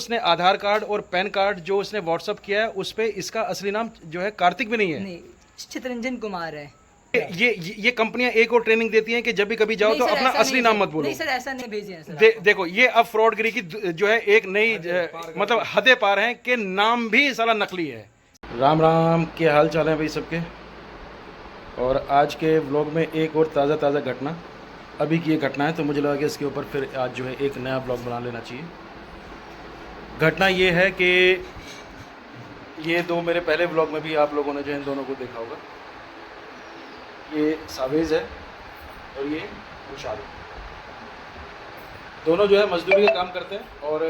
उसने आधार कार्ड और pan card जो उसने व्हाट्सअप किया है उस पे इसका असली नाम जो है कार्तिक भी नहीं है। नहीं, चितरंजन कुमार है। ये कंपनियां एक और ट्रेनिंग देती हैं कि जब भी कभी जाओ नहीं तो सर, अपना ऐसा असली नहीं नाम सर। मत बोलो। नहीं सर, ऐसा नहीं भेजे हैं सर। देखो ये अब फ्रॉडगिरी की जो है एक नई मतलब हदें पार हैं कि नाम भी साला नकली है। राम राम, क्या हाल चाल है भाई सबके। और आज के व्लॉग में एक और ताज़ा घटना, अभी की ये घटना है तो मुझे लगा कि इसके ऊपर फिर आज जो है एक नया व्लॉग बना लेना चाहिए। घटना ये है कि ये दो मेरे पहले व्लॉग में भी आप लोगों ने जो है इन दोनों को देखा होगा। ये सावेज है और ये खुशहाल, दोनों जो है मजदूरी का काम करते हैं और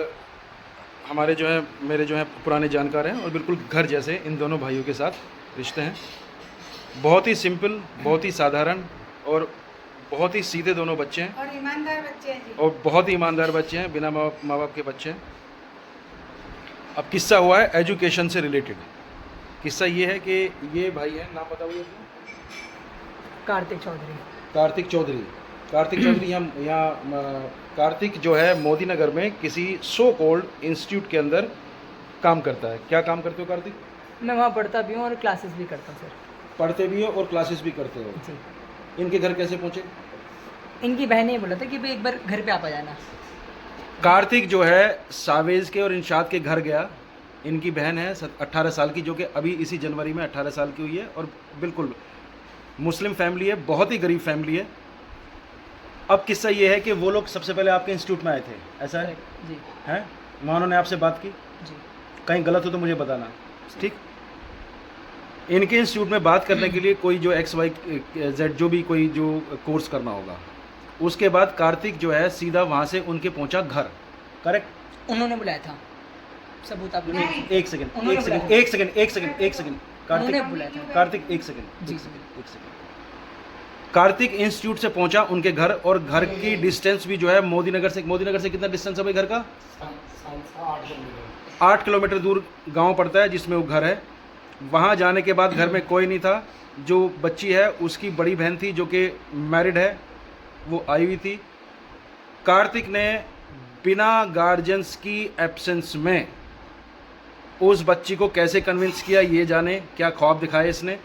हमारे जो है मेरे जो है पुराने जानकार हैं और बिल्कुल घर जैसे इन दोनों भाइयों के साथ रिश्ते हैं। बहुत ही सिंपल, बहुत ही साधारण और बहुत ही सीधे दोनों बच्चे हैं और ईमानदार बच्चे हैं जी। और बहुत ही ईमानदार बच्चे हैं, बिना माँ बाप के बच्चे हैं। अब किस्सा हुआ है एजुकेशन से रिलेटेड। किस्सा ये है कि ये भाई है, नाम बताओ ये अपना। कार्तिक चौधरी। कार्तिक चौधरी यहाँ कार्तिक जो है मोदी नगर में किसी सो कॉल्ड इंस्टीट्यूट के अंदर काम करता है। क्या काम करते हो कार्तिक? मैं वहाँ पढ़ता भी हूँ और क्लासेस भी करता हूँ सर। पढ़ते भी हो और क्लासेस भी करते हो जी। इनके घर कैसे पहुँचे? इनकी बहन ने बोला था कि भाई एक बार घर पे आप आ जाना। कार्तिक जो है सावेज के और इंशाद के घर गया। इनकी बहन है 18 साल की, जो कि अभी इसी जनवरी में 18 साल की हुई है और बिल्कुल मुस्लिम फैमिली है, बहुत ही गरीब फैमिली है। अब किस्सा ये है कि वो लोग सबसे पहले आपके इंस्टीट्यूट में आए थे, ऐसा है? जी। हैं? वहाँ उन्होंने आपसे बात की? जी। कहीं गलत हो तो मुझे बताना, ठीक? इनके इंस्टीट्यूट में बात करने के लिए कोई जो XYZ जो भी कोई जो कोर्स करना होगा, उसके बाद कार्तिक जो है सीधा वहाँ से उनके पहुँचा घर, करेक्ट? उन्होंने बुलाया था, सबूत आप लोग। एक सेकंड उन्होंने कार्तिक बुलाया था। कार्तिक एक सेकंड जी। एक सेकंड। कार्तिक इंस्टीट्यूट से पहुंचा उनके घर और घर की डिस्टेंस भी जो है मोदी नगर से कितना डिस्टेंस है भाई घर का? 8 किलोमीटर दूर गांव पड़ता है जिसमें वो घर है। वहां जाने के बाद घर में कोई नहीं था। जो बच्ची है उसकी बड़ी बहन थी जो कि मैरिड है, वो आई हुई थी। कार्तिक ने बिना गार्जियंस की एब्सेंस में उस बच्ची को कैसे कन्विंस किया ये जाने, क्या ख्वाब दिखाए इसने।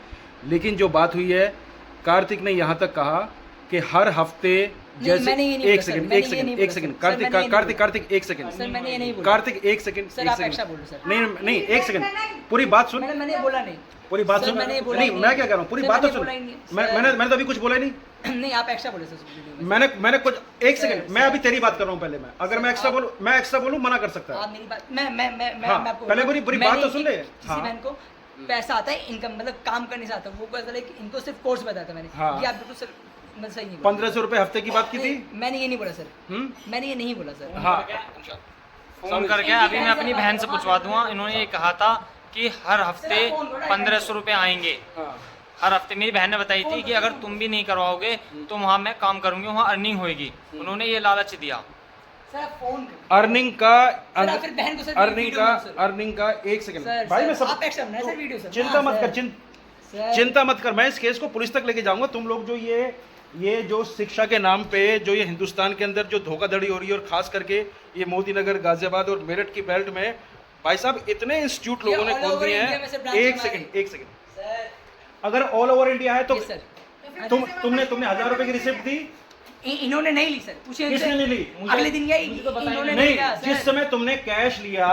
लेकिन जो बात हुई है, कार्तिक ने यहाँ तक कहा कि हर हफ्ते जैसे एक सेकंड कार्तिक एक सेकंड सर, मैंने ये नहीं बोला। कार्तिक एक सेकंड सर, आप एक्स्ट्रा बोलो सर। नहीं एक सेकंड, पूरी बात सुन। मैंने बोला नहीं। पूरी बात सर, सुन। मैंने बोला नहीं, ही मैं क्या कह रहा हूँ, पूरी सर, बात तो मैंने सुन। बोला ही नहीं। सर, मैंने तो अभी कुछ बोला ही नहीं। नहीं, आप एक्स्ट्रा बोले सर। मैंने कुछ एक सेकंड, मैं अभी तेरी बात कर रहा हूँ। पहले मैं अगर मैं एक्स्ट्रा बोलूँ मना कर सकता है। आप मेरी बात मैं हाँ, आपको पहले पूरी बात तो सुन ले। किसी हाँ। बहन को पैसा आता है, इनकम मतलब काम करने से आता है, वो पता है कि इनको सिर्फ कोर्स बताया था मैंने। हाँ। ये आप बिल्कुल सर मैं सही नहीं बोला। 1500 रुपए हफ्ते की बात की थी। मैंने ये नहीं बोला सर। मैंने ये नहीं बोला सर। हाँ, फोन करके अभी मैं अपनी बहन से पूछवा दूंगा। इन्होंने ये कहा था कि हर हफ्ते 1500 रुपए आएंगे। हर हफ्ते मेरी बहन ने बताई थी कि अगर तुम भी नहीं करवाओगे तो वहाँ मैं काम करूंगी, वहाँ अर्निंग होगी। उन्होंने ये लालच दिया। सर फोन अर्निंग का फिर बहन को सर अर्निंग का एक सेकंड भाई, मैं सब आप एक्स्ट्रा बनाए सर वीडियो सर। चिंता मत कर, चिंता मत कर। मैं इस केस को पुलिस तक लेके जाऊंगा। तुम लोग जो ये जो शिक्षा के नाम पे जो ये हिंदुस्तान के अंदर जो धोखाधड़ी हो रही है और खास करके ये मोदी नगर, गाजियाबाद और मेरठ की बेल्ट में भाई साहब इतने इंस्टीट्यूट लोगों ने खोल दिए हैं। एक सेकंड अगर ऑल ओवर इंडिया है तो तुमने 1000 रुपए की रिसिप्ट दी? इन्होंने नहीं ली सर। पूछिए किसने नहीं ली? अगले दिन गई इन्होंने नहीं, लिया, जिस समय तुमने कैश लिया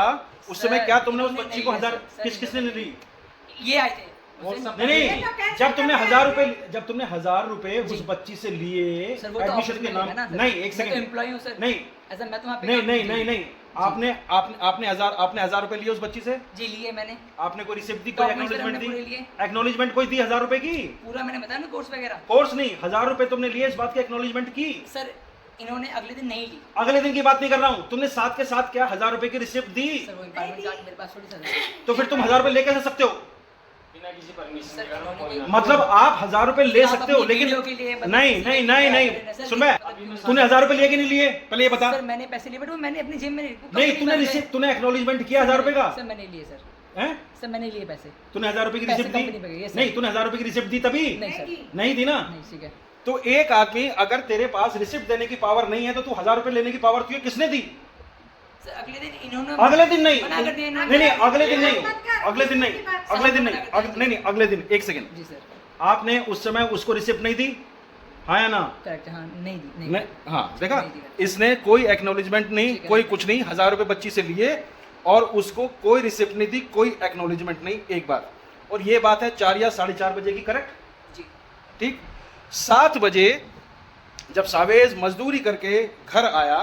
उस समय क्या तुमने उस बच्ची को 1000 किसने नहीं ली? ये आए थे। नहीं, जब तुमने 1000 रुपए उस बच्ची से लिए एडमिशन के नाम, नहीं एक सेकंड, एम्प्लॉय हूं सर। नहीं ऐसा मैं तो वहां पे नहीं आपने 1000 रुपए लिए उस बच्ची से? जी लिए मैंने। आपने कोई रिसिप्ट दी, कोई एक्नॉलेजमेंट दी? एक्नॉलेजमेंट कोई दी 1000 रुपए की? पूरा मैंने बताया ना कोर्स वगैरह। कोर्स नहीं, 1000 रुपए तुमने लिए, इस बात की एक्नॉलेजमेंट की? सर इन्होंने अगले दिन नहीं ली। अगले दिन की बात नहीं कर रहा हूँ, तुमने साथ के साथ क्या 1000 रुपए की रिसिप्ट दी? सर वो एम्प्लॉयमेंट कार्ड मेरे पास थोड़ी सर। तो फिर तुम 1000 रुपए ले कैसे सकते हो? बिना किसी परमिशन सर मतलब आप 1000 रुपए ले सकते हो लेकिन नहीं सुन, मैं तूने 1000 रुपए लिए कि नहीं लिए पहले ये बता। सर मैंने पैसे लिए बट वो मैंने अपनी जेब में नहीं, तूने रिसिप्ट, तूने एक्नॉलेजमेंट किया 1000 रुपए का? सर मैंने लिए सर। हैं? सर मैंने लिए पैसे। तूने 1000 रुपए की पैसे रिसिप्ट कंपनी पे गए, दी? yes, नहीं, तूने 1000 रुपए की रिसिप्ट दी तभी? नहीं सर नहीं दी ना? नहीं। ठीक है। तो एक आदमी अगर तेरे पास रिसिप्ट देने की पावर नहीं है तो तू 1000 रुपए लेने की पावर तुझे किसने दी? सर अगले दिन इन्होंने अगले दिन नहीं, मना कर दिया इन्होंने। नहीं नहीं अगले दिन नहीं, अगले दिन नहीं, अगले दिन नहीं, नहीं नहीं अगले दिन, एक सेकंड, जी सर आपने उस समय उसको रिसिप्ट नहीं दी, हाँ या ना? करेक्ट, हाँ नहीं दी, नहीं नहीं, हाँ देखा, नहीं दी। इसने कोई एक्नॉलेजमेंट नहीं, ठीक है। कोई कुछ नहीं, 1000 रुपए बच्ची से लिए और उसको कोई रिसिप्ट नहीं दी, कोई एक्नॉलेजमेंट नहीं, एक बात। और ये बात है 4 या 4:30 बजे की, करेक्ट? जी ठीक। 7 बजे जब सावेज मजदूरी करके घर आया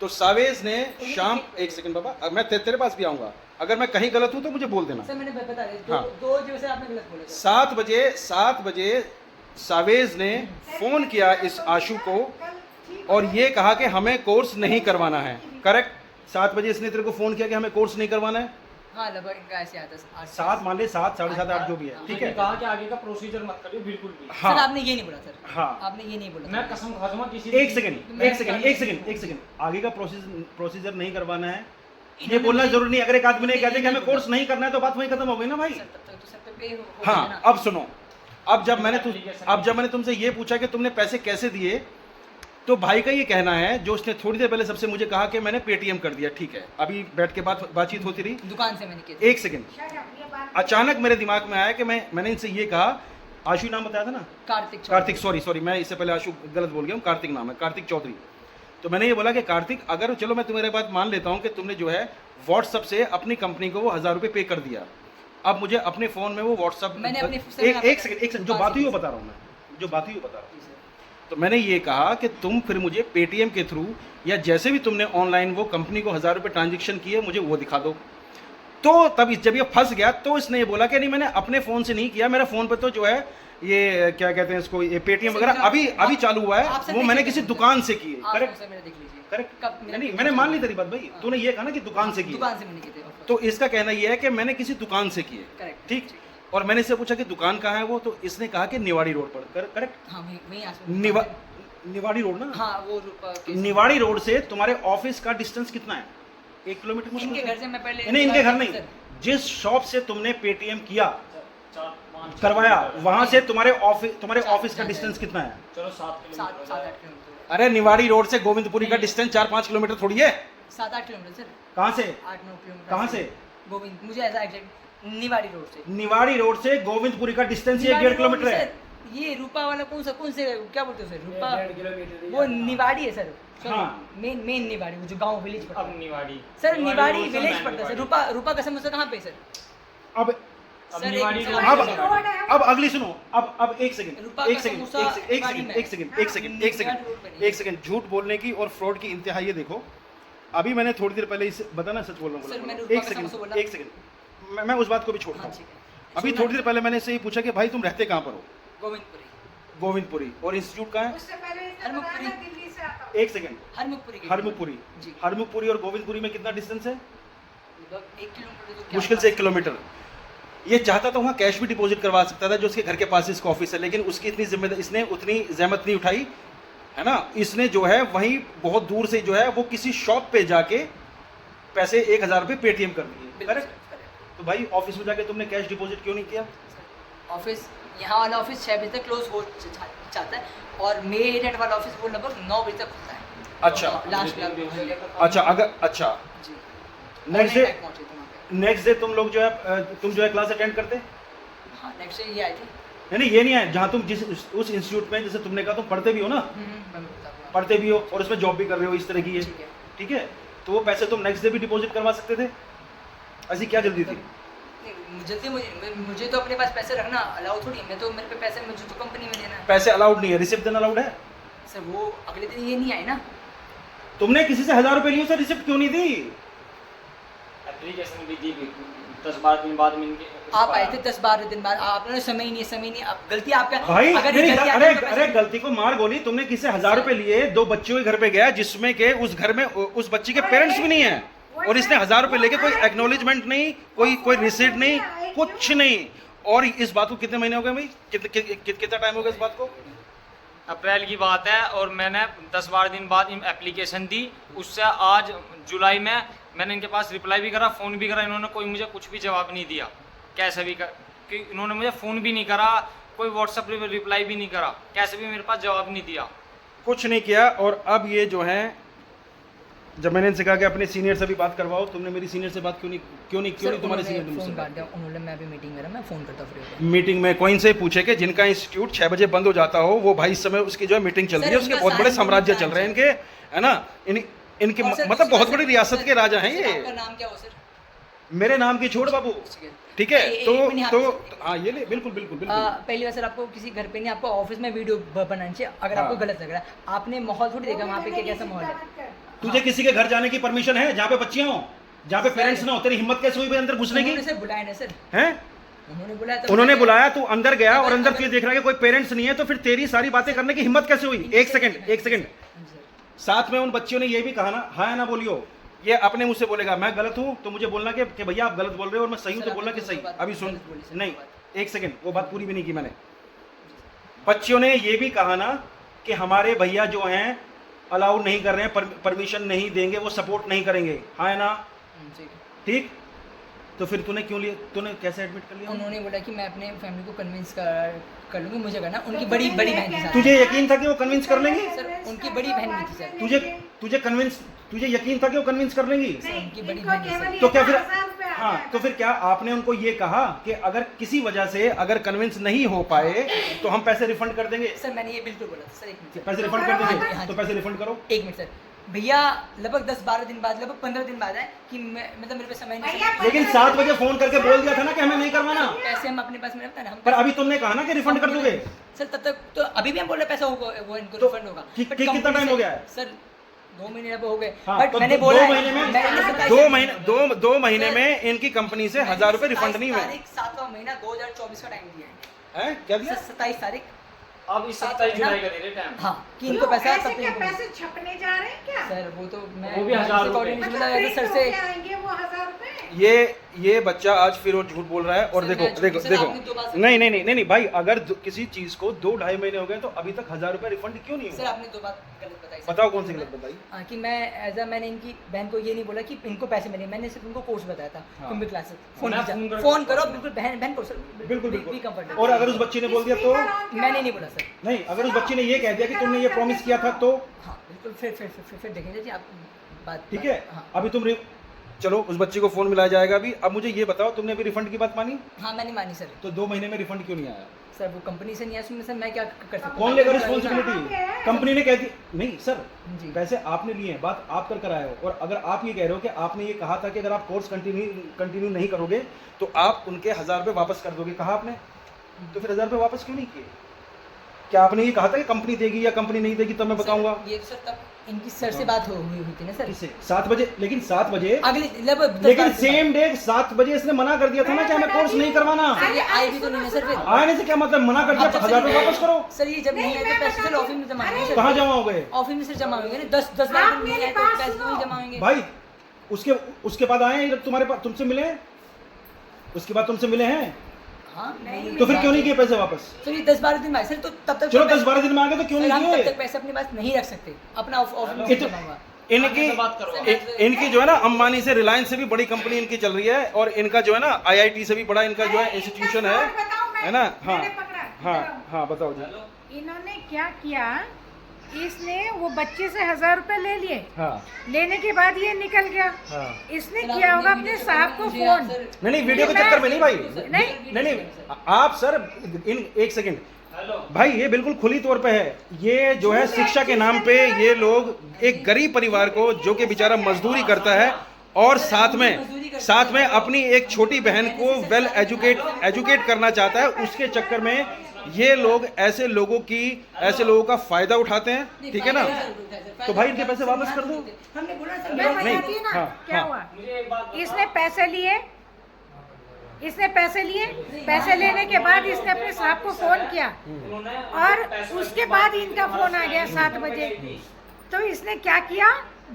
तो सावेज ने शाम, एक सेकंड बाबा, अब मैं तेरे पास भी आऊंगा, अगर मैं कहीं गलत हूं तो मुझे बोल देना। सर मैंने बता दिया, हाँ। दो जो से आपने गलत बोला सर। 7 बजे सावेज ने फोन किया इस आशु को और ये कहा कि हमें कोर्स नहीं करवाना है, करेक्ट? 7 बजे इसने तेरे को फोन किया कि हमें कोर्स नहीं करवाना है। हाँ लगभग इनका ऐसे आता है 7 मान ले, 7, 7:30, 8 जो भी है, ठीक है? कहा कि आगे का प्रोसीजर मत करियो बिल्कुल भी। हाँ सर आपने ये नहीं बोला सर, हाँ आपने ये नहीं बोला मैं सर। कसम खा दूंगा किसी एक सेकंड, आगे का प्रोसीजर नहीं करवाना है, ये बोलना जरूरी नहीं। अगर एक आदमी ने कह दिया कि हमें कोर्स नहीं करना है तो बात वहीं खत्म हो गई ना भाई। सर तब तक तो सर पे पे हो हाँ गया ना। अब सुनो, अब जब मैंने तुमसे ये पूछा कि तुमने पैसे कैसे दिए, तो भाई का ये कहना है, जो उसने थोड़ी देर पहले सबसे मुझे कहा कि मैंने पेटीएम कर दिया, ठीक है, अभी बैठ के बातचीत होती रही। दुकान से मैंने किया एक सेकंड, अचानक मेरे दिमाग में आया कि मैंने इनसे ये कहा, आशु नाम बताया था ना, कार्तिक, सॉरी मैं इससे पहले आशु गलत बोल गया हूँ, कार्तिक नाम है, कार्तिक चौधरी। तो मैंने ये बोला कि कार्तिक, अगर चलो मैं तुम्हारी बात मान लेता हूँ कि तुमने जो है व्हाट्सअप से अपनी कंपनी को वो 1000 रुपये पे कर दिया, अब मुझे अपने फ़ोन में वो व्हाट्सअप, मैंने अपने एक सेकंड, जो बात हुई वो बता रहा हूँ मैं, जो बात हुई वो बता रहा हूँ। तो मैंने ये कहा कि तुम फिर मुझे पेटीएम के थ्रू या जैसे भी तुमने ऑनलाइन वो कंपनी को 1000 रुपये ट्रांजेक्शन किए, मुझे वो दिखा दो। तो तब जब ये फंस गया तो इसने ये बोला कि नहीं मैंने अपने फ़ोन से नहीं किया, मेरा फ़ोन पे तो जो है ये क्या कहते हैं इसको, ये पेटीएम वगैरह अभी चालू हुआ है, वो मैंने किसी दुकान से किए, करेक्ट? करेक्ट, नहीं मैंने मान ली तेरी बात भाई, तूने ये कहा ना कि दुकान से किए, दुकान से मैंने किए थे। तो इसका कहना ये है कि मैंने किसी दुकान से किए, करेक्ट, ठीक। और मैंने इससे पूछा कि दुकान कहाँ है वो, तो इसने कहा कि निवाड़ी रोड पर, करेक्ट? हाँ वहीं आस-पास। निवाड़ी रोड ना? हाँ वो निवाड़ी रोड से तुम्हारे ऑफिस का डिस्टेंस कितना है? 1 किलोमीटर मुश्किल इनके से? घर से मैं पहले नहीं इनके घर नहीं, जिस शॉप से तुमने पेटीएम किया करवाया वहां से तुम्हारे ऑफिस का डिस्टेंस कितना है? चलो 7 7-8 किलोमीटर। अरे निवाड़ी रोड से गोविंदपुरी का डिस्टेंस 4-5 किलोमीटर थोड़ी है। 7-8 किलोमीटर सर। कहाँ से? 8-9 किलोमीटर। कहाँ से? गोविंद, मुझे ऐसा एग्जैक्ट निवाड़ी रोड से। निवाड़ी रोड से गोविंदपुरी का डिस्टेंस ये 1.5 किलोमीटर है। ये रूपा वाला कौन से क्या बोलते हो सर? रूपा वो निवाड़ी है सर। हाँ। मेन निवाड़ी, वो जो गांव विलेज पड़ता अब निवाड़ी सर, निवाड़ी विलेज पड़ता है सर। रूपा का समोसा कहाँ पे सर? अब सर निवाड़ी एक रोड अब अगली सुनो, अब एक सेकंड, रूपा का एक सेकंड, समोसा एक निवाड़ी में। सेकंड, झूठ बोलने की और फ्रॉड की इंतहा ये देखो। अभी मैंने थोड़ी देर पहले इसे बताना, सच बोल सर, मैंने रहा हूँ, रूपा का समोसा बोला। एक सेकंड, मैं उस बात को भी छोड़ता हाँ, हूँ। ठीक है। अभी थोड़ी देर पहले मैंने इससे ये पूछा कि भाई तुम रहते कहाँ पर हो? गोविंदपुरी। गोविंदपुरी। और इंस्टीट्यूट कहाँ है? उससे पहले इसने हरमुखपुरी। बताया ना दिल्ली से आता हूँ। एक सेकंड, हरमुखपुरी के हरमुखपुरी। जी। हरमुखपुरी और गोविंदपुरी में कितना डिस्टेंस है? लगभग 1 किलोमीटर तो क्या मुश्किल से 1 किलोमीटर। ये चाहता तो वहाँ कैश भी डिपॉजिट करवा सकता था, जो उसके घर के पास इसका ऑफिस है, लेकिन उसकी इतनी जिम्मेदारी, इसने उतनी जहमत नहीं उठाई, है ना। इसने जो है वहीं बहुत दूर से जो है वो किसी शॉप पे जाके पैसे 1000 रुपये पेटीएम कर दिए, बिल्कुल करेक्ट? Sir, correct. तो भाई ऑफिस में जाके तुमने कैश डिपॉजिट क्यों नहीं किया? ऑफिस, यहाँ वाला ऑफिस 6 बजे तक क्लोज हो जाता है और मेरठ वाला ऑफिस वो लगभग 9 बजे तक खुलता है। अच्छा। लास्ट अच्छा, अगर अच्छा जी। नेक्स्ट डे, पहुंचे थे वहाँ पे। नेक्स्ट डे तुम लोग जो है क्लास अटेंड करते? हाँ नेक्स्ट डे ये आए थे। नहीं ये नहीं है, जहाँ तुम जिस उस इंस्टीट्यूट में, जैसे तुमने कहा तुम पढ़ते भी हो ना, मैं बताता हूँ। पढ़ते भी हो और उसमें जॉब भी कर रहे हो, इस तरह की है, ठीक है। ठीक है? तो वो पैसे तुम नेक्स्ट डे भी डिपॉजिट करवा सकते थे, ऐसी क्या जल्दी थी? नहीं, जल्दी मुझे तो अपने पास पैसे रखना अलाउ थोड़ी है। मैं तो मेरे पे पैसे मुझे तो कंपनी में देना है। पैसे अलाउड नहीं है, रिसिप्ट देना अलाउड है? सर वो अगले दिन ये नहीं आए ना। तुमने किसी से 1000 रुपये लिए, सर रिसिप्ट क्यों नहीं दी? एप्लीकेशन भी दी 10-12 दिन बाद में इनके आप आए थे 10-12 दिन बाद, आपने समय नहीं, अब गलती आपका। भाई अगर ये नहीं, गलती अरे आपकी तो अरे गलती को मार गोली, तुमने किसी से 1000 रुपये लिए, 2 बच्चों के घर पे गया जिसमें के उस घर में उस बच्ची के पेरेंट्स भी नहीं है, और इसने 1000 रुपये लेके कोई एक्नॉलेजमेंट नहीं, कोई रिसीट नहीं, कुछ नहीं। और इस बात को कितने महीने हो गए भाई? कितना टाइम हो गया इस बात को? अप्रैल की बात है और मैंने 10-12 दिन बाद एप्लीकेशन दी। उससे आज जुलाई में मैंने इनके पास रिप्लाई भी करा, फ़ोन भी करा, इन्होंने कोई मुझे कुछ भी जवाब नहीं दिया। कैसे भी कर कि इन्होंने मुझे फ़ोन भी नहीं करा, कोई व्हाट्सअप रिप्लाई भी नहीं करा, कैसे भी मेरे पास जवाब नहीं दिया, कुछ नहीं किया। और अब ये जो है जब मैंने इनसे कहा कि अपने सीनियर से भी बात करवाओ, तुमने मेरी सीनियर से बात क्यों नहीं तुम्हारे सीनियर ने फोन मुझसे कर बात दिया उन्होंने, मैं अभी मीटिंग में रहा, मैं फोन करता हूँ फ्री होकर। मीटिंग में कोई इनसे पूछे कि जिनका इंस्टीट्यूट 6 बजे बंद हो जाता हो, वो भाई इस समय उसकी जो है मीटिंग चल रही है, उसके बहुत बड़े साम्राज्य चल रहे हैं इनके, है ना, इनके मतलब बहुत बड़ी रियासत के राजा हैं ये। आपका नाम क्या हो सर? मेरे नाम की छोड़ बाबू, ठीक है। तो हाँ ये ले, बिल्कुल बिल्कुल बिल्कुल। पहली बार सर आपको किसी घर पे नहीं, आपको ऑफिस में वीडियो बनानी चाहिए अगर हाँ। आपको गलत लग रहा है। आपने माहौल थोड़ी देखा वहाँ पे कि कैसा माहौल है। तुझे किसी के घर जाने की परमिशन है जहाँ पे बच्चियां हो, जहाँ पे पेरेंट्स ना हो? तेरी हिम्मत कैसे हुई भाई अंदर घुसने की? उन्होंने सर बुलाया ना सर, हैं? उन्होंने बुलाया तो उन्होंने बुलाया, तू अंदर गया और अंदर तुझे देख रहा है कि कोई पेरेंट्स नहीं है, तो फिर तेरी सारी बातें करने की हिम्मत कैसे हुई? एक सेकंड, साथ में उन बच्चियों ने ये भी कहा ना, हाँ ना बोलियो, ये अपने मुझसे बोलेगा मैं गलत हूँ तो मुझे बोलना कि भैया आप गलत बोल रहे हो, और मैं सही हूँ तो बोलना कि सही। अभी सुन, नहीं एक सेकंड, वो बात पूरी भी नहीं की मैंने। बच्चियों ने ये भी कहा ना कि हमारे भैया जो हैं अलाउ नहीं कर रहे हैं, परमिशन नहीं देंगे, वो सपोर्ट नहीं करेंगे, हाँ ना, ठीक। तो फिर तूने क्यों लिया, तूने कैसे एडमिट कर लिया? उन्होंने बोला कि मैं अपने फैमिली को कन्विंस कर लूँगी, मुझे करना उनकी बड़ी बहन के साथ। तुझे यकीन था कि वो कन्विंस कर लेंगे? सर उनकी बड़ी बहन भी थी सर। तुझे यकीन था कि वो कन्विंस कर लेंगी? सर उनकी बड़ी बहन थी सर। तो क्या फिर, हाँ तो फिर क्या आपने उनको ये कहा कि अगर किसी वजह से अगर कन्विंस नहीं हो पाए तो हम पैसे रिफंड कर देंगे? सर मैंने ये बिल्कुल बोला सर। एक मिनट पैसे रिफंड कर हाँ देंगे, जी। तो पैसे रिफंड करो। एक मिनट सर, भैया लगभग 10-12 दिन बाद, लगभग 15 दिन बाद है कि मैं मतलब मेरे पे समय नहीं। लेकिन 7 बजे फोन करके बोल दिया था ना कि हमें नहीं करवाना। पैसे हम अपने पास में रखते हैं ना हम। पर अभी तुमने कहा ना कि रिफंड कर दोगे। सर तब तक तो अभी भी हम बोल रहे पैसा होगा, वो इनको तो रिफंड होगा। कि- But कि- कितना company time हो से- गया है? सर 2 महीने अब हो गए। हाँ, बट तो मैंने दो बोला महीने में 2 महीने में इनकी कंपनी से 1000 रुपए रिफंड नहीं हुए। 7वां महीना 2024 का टाइम दिया है। हैं? क्या दिया? 27 तारीख। अब इस 27 जुलाई का दे रहे टाइम। हाँ कि इनको पैसा ऐसे तब क्या तक पैसे छपने जा रहे हैं क्या? सर वो तो मैं वो भी 1000 रुपए। मतलब मतलब प्रिंट सर से होके आएंगे वो 1000 रुपए? ये बच्चा आज फिर वो झूठ बोल रहा है। और सर, देखो मैं झूठ- देखो सर, देखो, आपने 2 बार से- नहीं भाई, अगर किसी चीज को 2-2.5 महीने हो गए तो अभी तक 1000 रुपए रिफंड क्यों नहीं सर हुआ? आपने 2 बात गलत बताई सर। बताओ कौन सी गलत बताई? हाँ कि मैं एज अ मैंने इनकी बहन को ये नहीं बोला कि इनको पैसे मिले, मैंने सिर्फ उनको कोर्स बताया था हाँ। Computer classes. मैं फोन करो बिल्कुल बहन को सर बिल्कुल बी बिल्कुल। कंफर्टेबल। और अगर उस बच्चे ने बोल दिया तो? मैंने नहीं बोला सर। नहीं, अगर उस बच्चे ने ये कह दिया कि तुमने ये प्रॉमिस किया था तो? हाँ बिल्कुल, फिर देखेंगे जी आप बात। ठीक है। हाँ अभी चलो उस बच्चे को फोन मिलाया जाएगा अभी। अब मुझे ये बताओ, तुमने अभी रिफंड की बात मानी? हाँ मैंने मानी सर। तो 2 महीने में रिफंड क्यों नहीं आया? सर वो कंपनी से नहीं आया, उसमें सर मैं क्या कर सकता हूँ? कौन लेगा रिस्पॉन्सिबिलिटी? कंपनी ने कह दी नहीं सर, जी। पैसे आपने लिए हैं, बात आप कर आए हो। और अगर आप ये कह रहे हो कि आपने ये कहा था कि अगर आप कोर्स कंटिन्यू नहीं करोगे तो आप उनके 1000 रुपये वापस कर दोगे, कहा आपने, तो फिर 1000 रुपये वापस क्यों नहीं किए? क्या आपने ये कहा था कि कंपनी देगी या कंपनी नहीं देगी तब मैं बताऊंगा? ये सर तब इनकी सर से बात हुई थी ना सर। किससे? 7 बजे? लेकिन 7 बजे, अगले लगभग लेकिन सेम डे 7 बजे इसने मना कर दिया था ना कि हमें कोर्स नहीं करवाना। सर ये आई भी तो नहीं है सर। फिर आने से क्या मतलब, मना कर दिया, 1000 रुपये वापस करो। सर ये जब नहीं आए तो पैसे सर ऑफिस में जमा होंगे। कहाँ जमा हो गए? ऑफिस में सर जमा होंगे ना, 10-12 दिन नहीं आए तो पैसे तो नहीं जमा होंगे भाई उसके बाद आए हैं, तुम्हारे पास, तुमसे मिले हैं, उसके बाद तुमसे मिले हैं, हाँ तो फिर क्यों नहीं किए पैसे वापस? सर ये 10-12 दिन में आए सर, तो तब तक चलो 10-12 दिन में आ गए तो क्यों सर हम नहीं तब किए? तक पैसे अपने पास नहीं रख सकते, अपना ऑफिस में ये तो- जमा हुआ। इनकी जो है ना अंबानी से, रिलायंस से भी बड़ी कंपनी इनकी चल रही है। और इनका जो है ना IIT से भी बड़ा इनका जो है इंस्टीट्यूशन है ना? हाँ हाँ बताओ जी। इन्होंने क्या किया, इसने वो बच्चे से 1000 रुपए ले लिए। हाँ लेने के बाद ये निकल गया। हाँ। इसने किया होगा अपने साहब को फोन। नहीं वीडियो के चक्कर में नहीं भाई, नहीं। नहीं आप सर एक सेकंड भाई, ये बिल्कुल खुली तौर पे है। ये जो है शिक्षा के नाम पे ये लोग एक गरीब परिवार को, जो कि बेचारा मजदूरी करता है और साथ में अपनी एक छोटी बहन को वेल एजुकेट करना चाहता है, उसके चक्कर में ये लोग ऐसे लोगों का फायदा उठाते हैं। ठीक है ना? तो भाई इनके पैसे वापस कर दो। हमने बोला सर मैं नहीं, बताती हूँ ना हाँ, क्या हाँ। हुआ। इसने पैसे लिए, पैसे लेने के बाद इसने अपने साहब को फोन किया और उसके बाद इनका फोन आ गया 7 बजे। तो इसने क्या किया,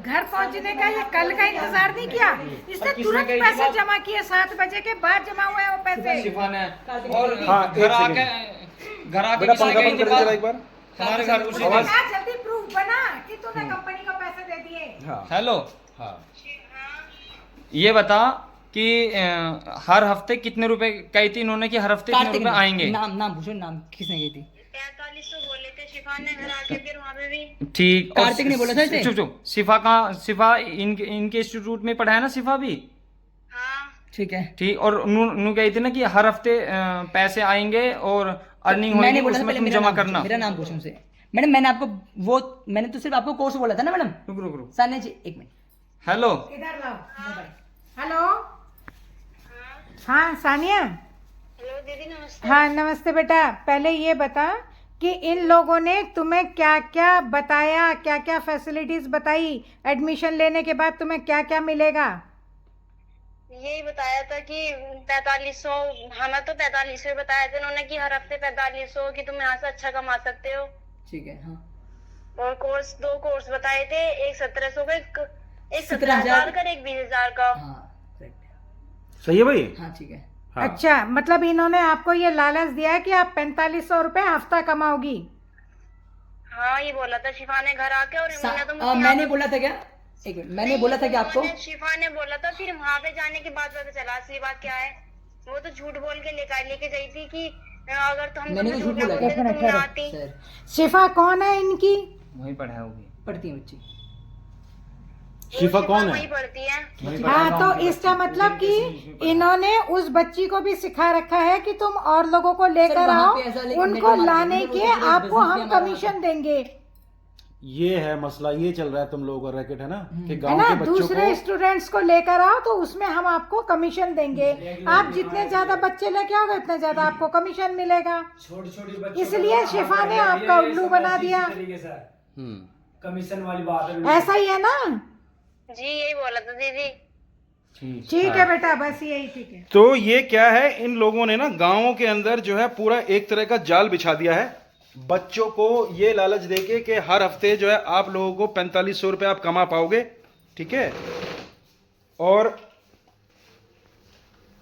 घर पहुंचने का या कल का इंतजार नहीं किया, इसने तुरंत पैसे जमा किए। 7 बजे के बाद जमा हुए वो पैसे। और हाँ, घर एक आके बेटा पंखा बंद कर दीजिए एक बार। हमारे घर उसी आवाज- बता, जल्दी प्रूफ बना कि तूने कंपनी को पैसे दे दिए। हाँ हेलो, हाँ ये बता कि हर हफ्ते कितने रुपए कही थी इन्होंने कि हर हफ्ते कितने रुपए आएंगे? नाम पूछो, नाम किसने की थी? 4500 बोले थे थे शिफा ने घर आके, फिर वहाँ पे भी ठीक। और कार्तिक ने बोला था इसे? चुप चुप। शिफा इनके इंस्टीट्यूट में पढ़ा है ना शिफा भी? हाँ ठीक है। ठीक। और नू कही थी ना कि हर हफ्ते पैसे आएंगे और अर्निंग मैंने होगी, बोला था उसमें पहले तुम मेरा जमा नाम करना। मेरा नाम पूछो उनसे। मैडम मैंने तो सिर्फ आपको कोर्स बोला था ना मैडम। रुक। सानिया जी एक मिनट। हेलो। इधर लाओ मोबाइल। हेलो हाँ सानिया। हेलो दीदी नमस्ते। हाँ नमस्ते बेटा, पहले ये बता कि इन लोगों ने तुम्हें क्या क्या बताया, क्या क्या फैसिलिटीज बताई, एडमिशन लेने के बाद तुम्हें क्या क्या मिलेगा? यही बताया था कि 4500, हमें तो 4500 बताया था उन्होंने कि हर हफ्ते 4500 कि तुम यहाँ से अच्छा कमा सकते हो। ठीक है। हाँ और दो कोर्स बताए थे, एक 1700 का, एक 17,000 17,000 का, एक 20,000 का। हाँ correct। सही है भाई। हाँ ठीक है। हाँ। अच्छा, मतलब इन्होंने आपको ये लालच दिया है कि आप 4500 रुपए हफ्ता कमाओगी? हाँ ये बोला था शिफा ने घर आके, और इन्होंने तो मुझे मैंने बोला था क्या? एक मिनट, मैंने बोला था कि आपको शिफा ने बोला था, फिर वहाँ पे जाने के बाद पता चला असली बात क्या है। वो तो झूठ बोल के लेके गई थी कि अगर तो हम मैंने तो झूठ बोला बोलते एक तो मिनट तुम ना ठहरो। आती। सर शिफा कौन है इनकी? वही पढ़ा होगी। पढ़ती है बच्ची। शिफा कौन वही है? पढ़ती है। हाँ, तो इसका मतलब कि इन्होंने उस बच्ची को भी सिखा रखा है कि तुम और लोगों को लेकर सर, वहाँ आओ, पे ऐसा लेकिन उनको नेटवर्क लाने मार्केटिंग के में वो तो आपको business हम भी हमारा कमीशन देंगे, ये है मसला, ये चल रहा है तुम लोगों का रैकेट है ना, कि है गांव ना? के बच्चों दूसरे को स्टूडेंट्स को लेकर आओ तो उसमें हम आपको कमीशन देंगे। आप जितने ज्यादा बच्चे लेके आओगे उतने ज्यादा आपको कमीशन मिलेगा। इसलिए शिफा ने आपका उल्लू बना दिया। कमीशन वाली बात है। ऐसा ही है ना? जी यही बोला था दीदी। ठीक है बेटा, बस यही ठीक है। तो ये क्या है, इन लोगों ने ना गांवों के अंदर जो है पूरा एक तरह का जाल बिछा दिया है, बच्चों को ये लालच देके कि हर हफ्ते जो है आप लोगों को 4500 रुपये आप कमा पाओगे, ठीक है। और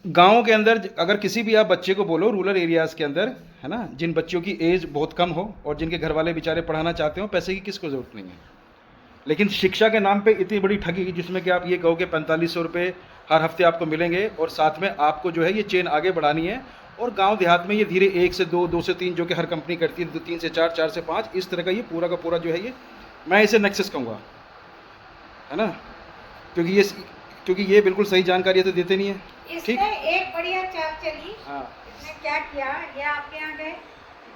गांवों के अंदर अगर किसी भी आप बच्चे को बोलो, रूरल एरियाज के अंदर है ना, जिन बच्चों की एज बहुत कम हो और जिनके घर वाले बेचारे पढ़ाना चाहते हो, पैसे की किसको जरूरत नहीं है, लेकिन शिक्षा के नाम पे इतनी बड़ी ठगी जिसमें कि आप ये कहो कि 4500 रुपये हर हफ्ते आपको मिलेंगे और साथ में आपको जो है ये चेन आगे बढ़ानी है। और गांव देहात में ये धीरे 1 से 2, 2 से 3 जो कि हर कंपनी करती है, 3 से 4, 4 से 5, इस तरह का ये पूरा का पूरा जो है ये, मैं इसे नेक्सस कहूँगा, है ना, क्योंकि ये बिल्कुल सही जानकारी तो देते नहीं है। ठीक। इसने एक बढ़िया चाल चली। हाँ। इसने क्या किया, ये आपके यहाँ गए,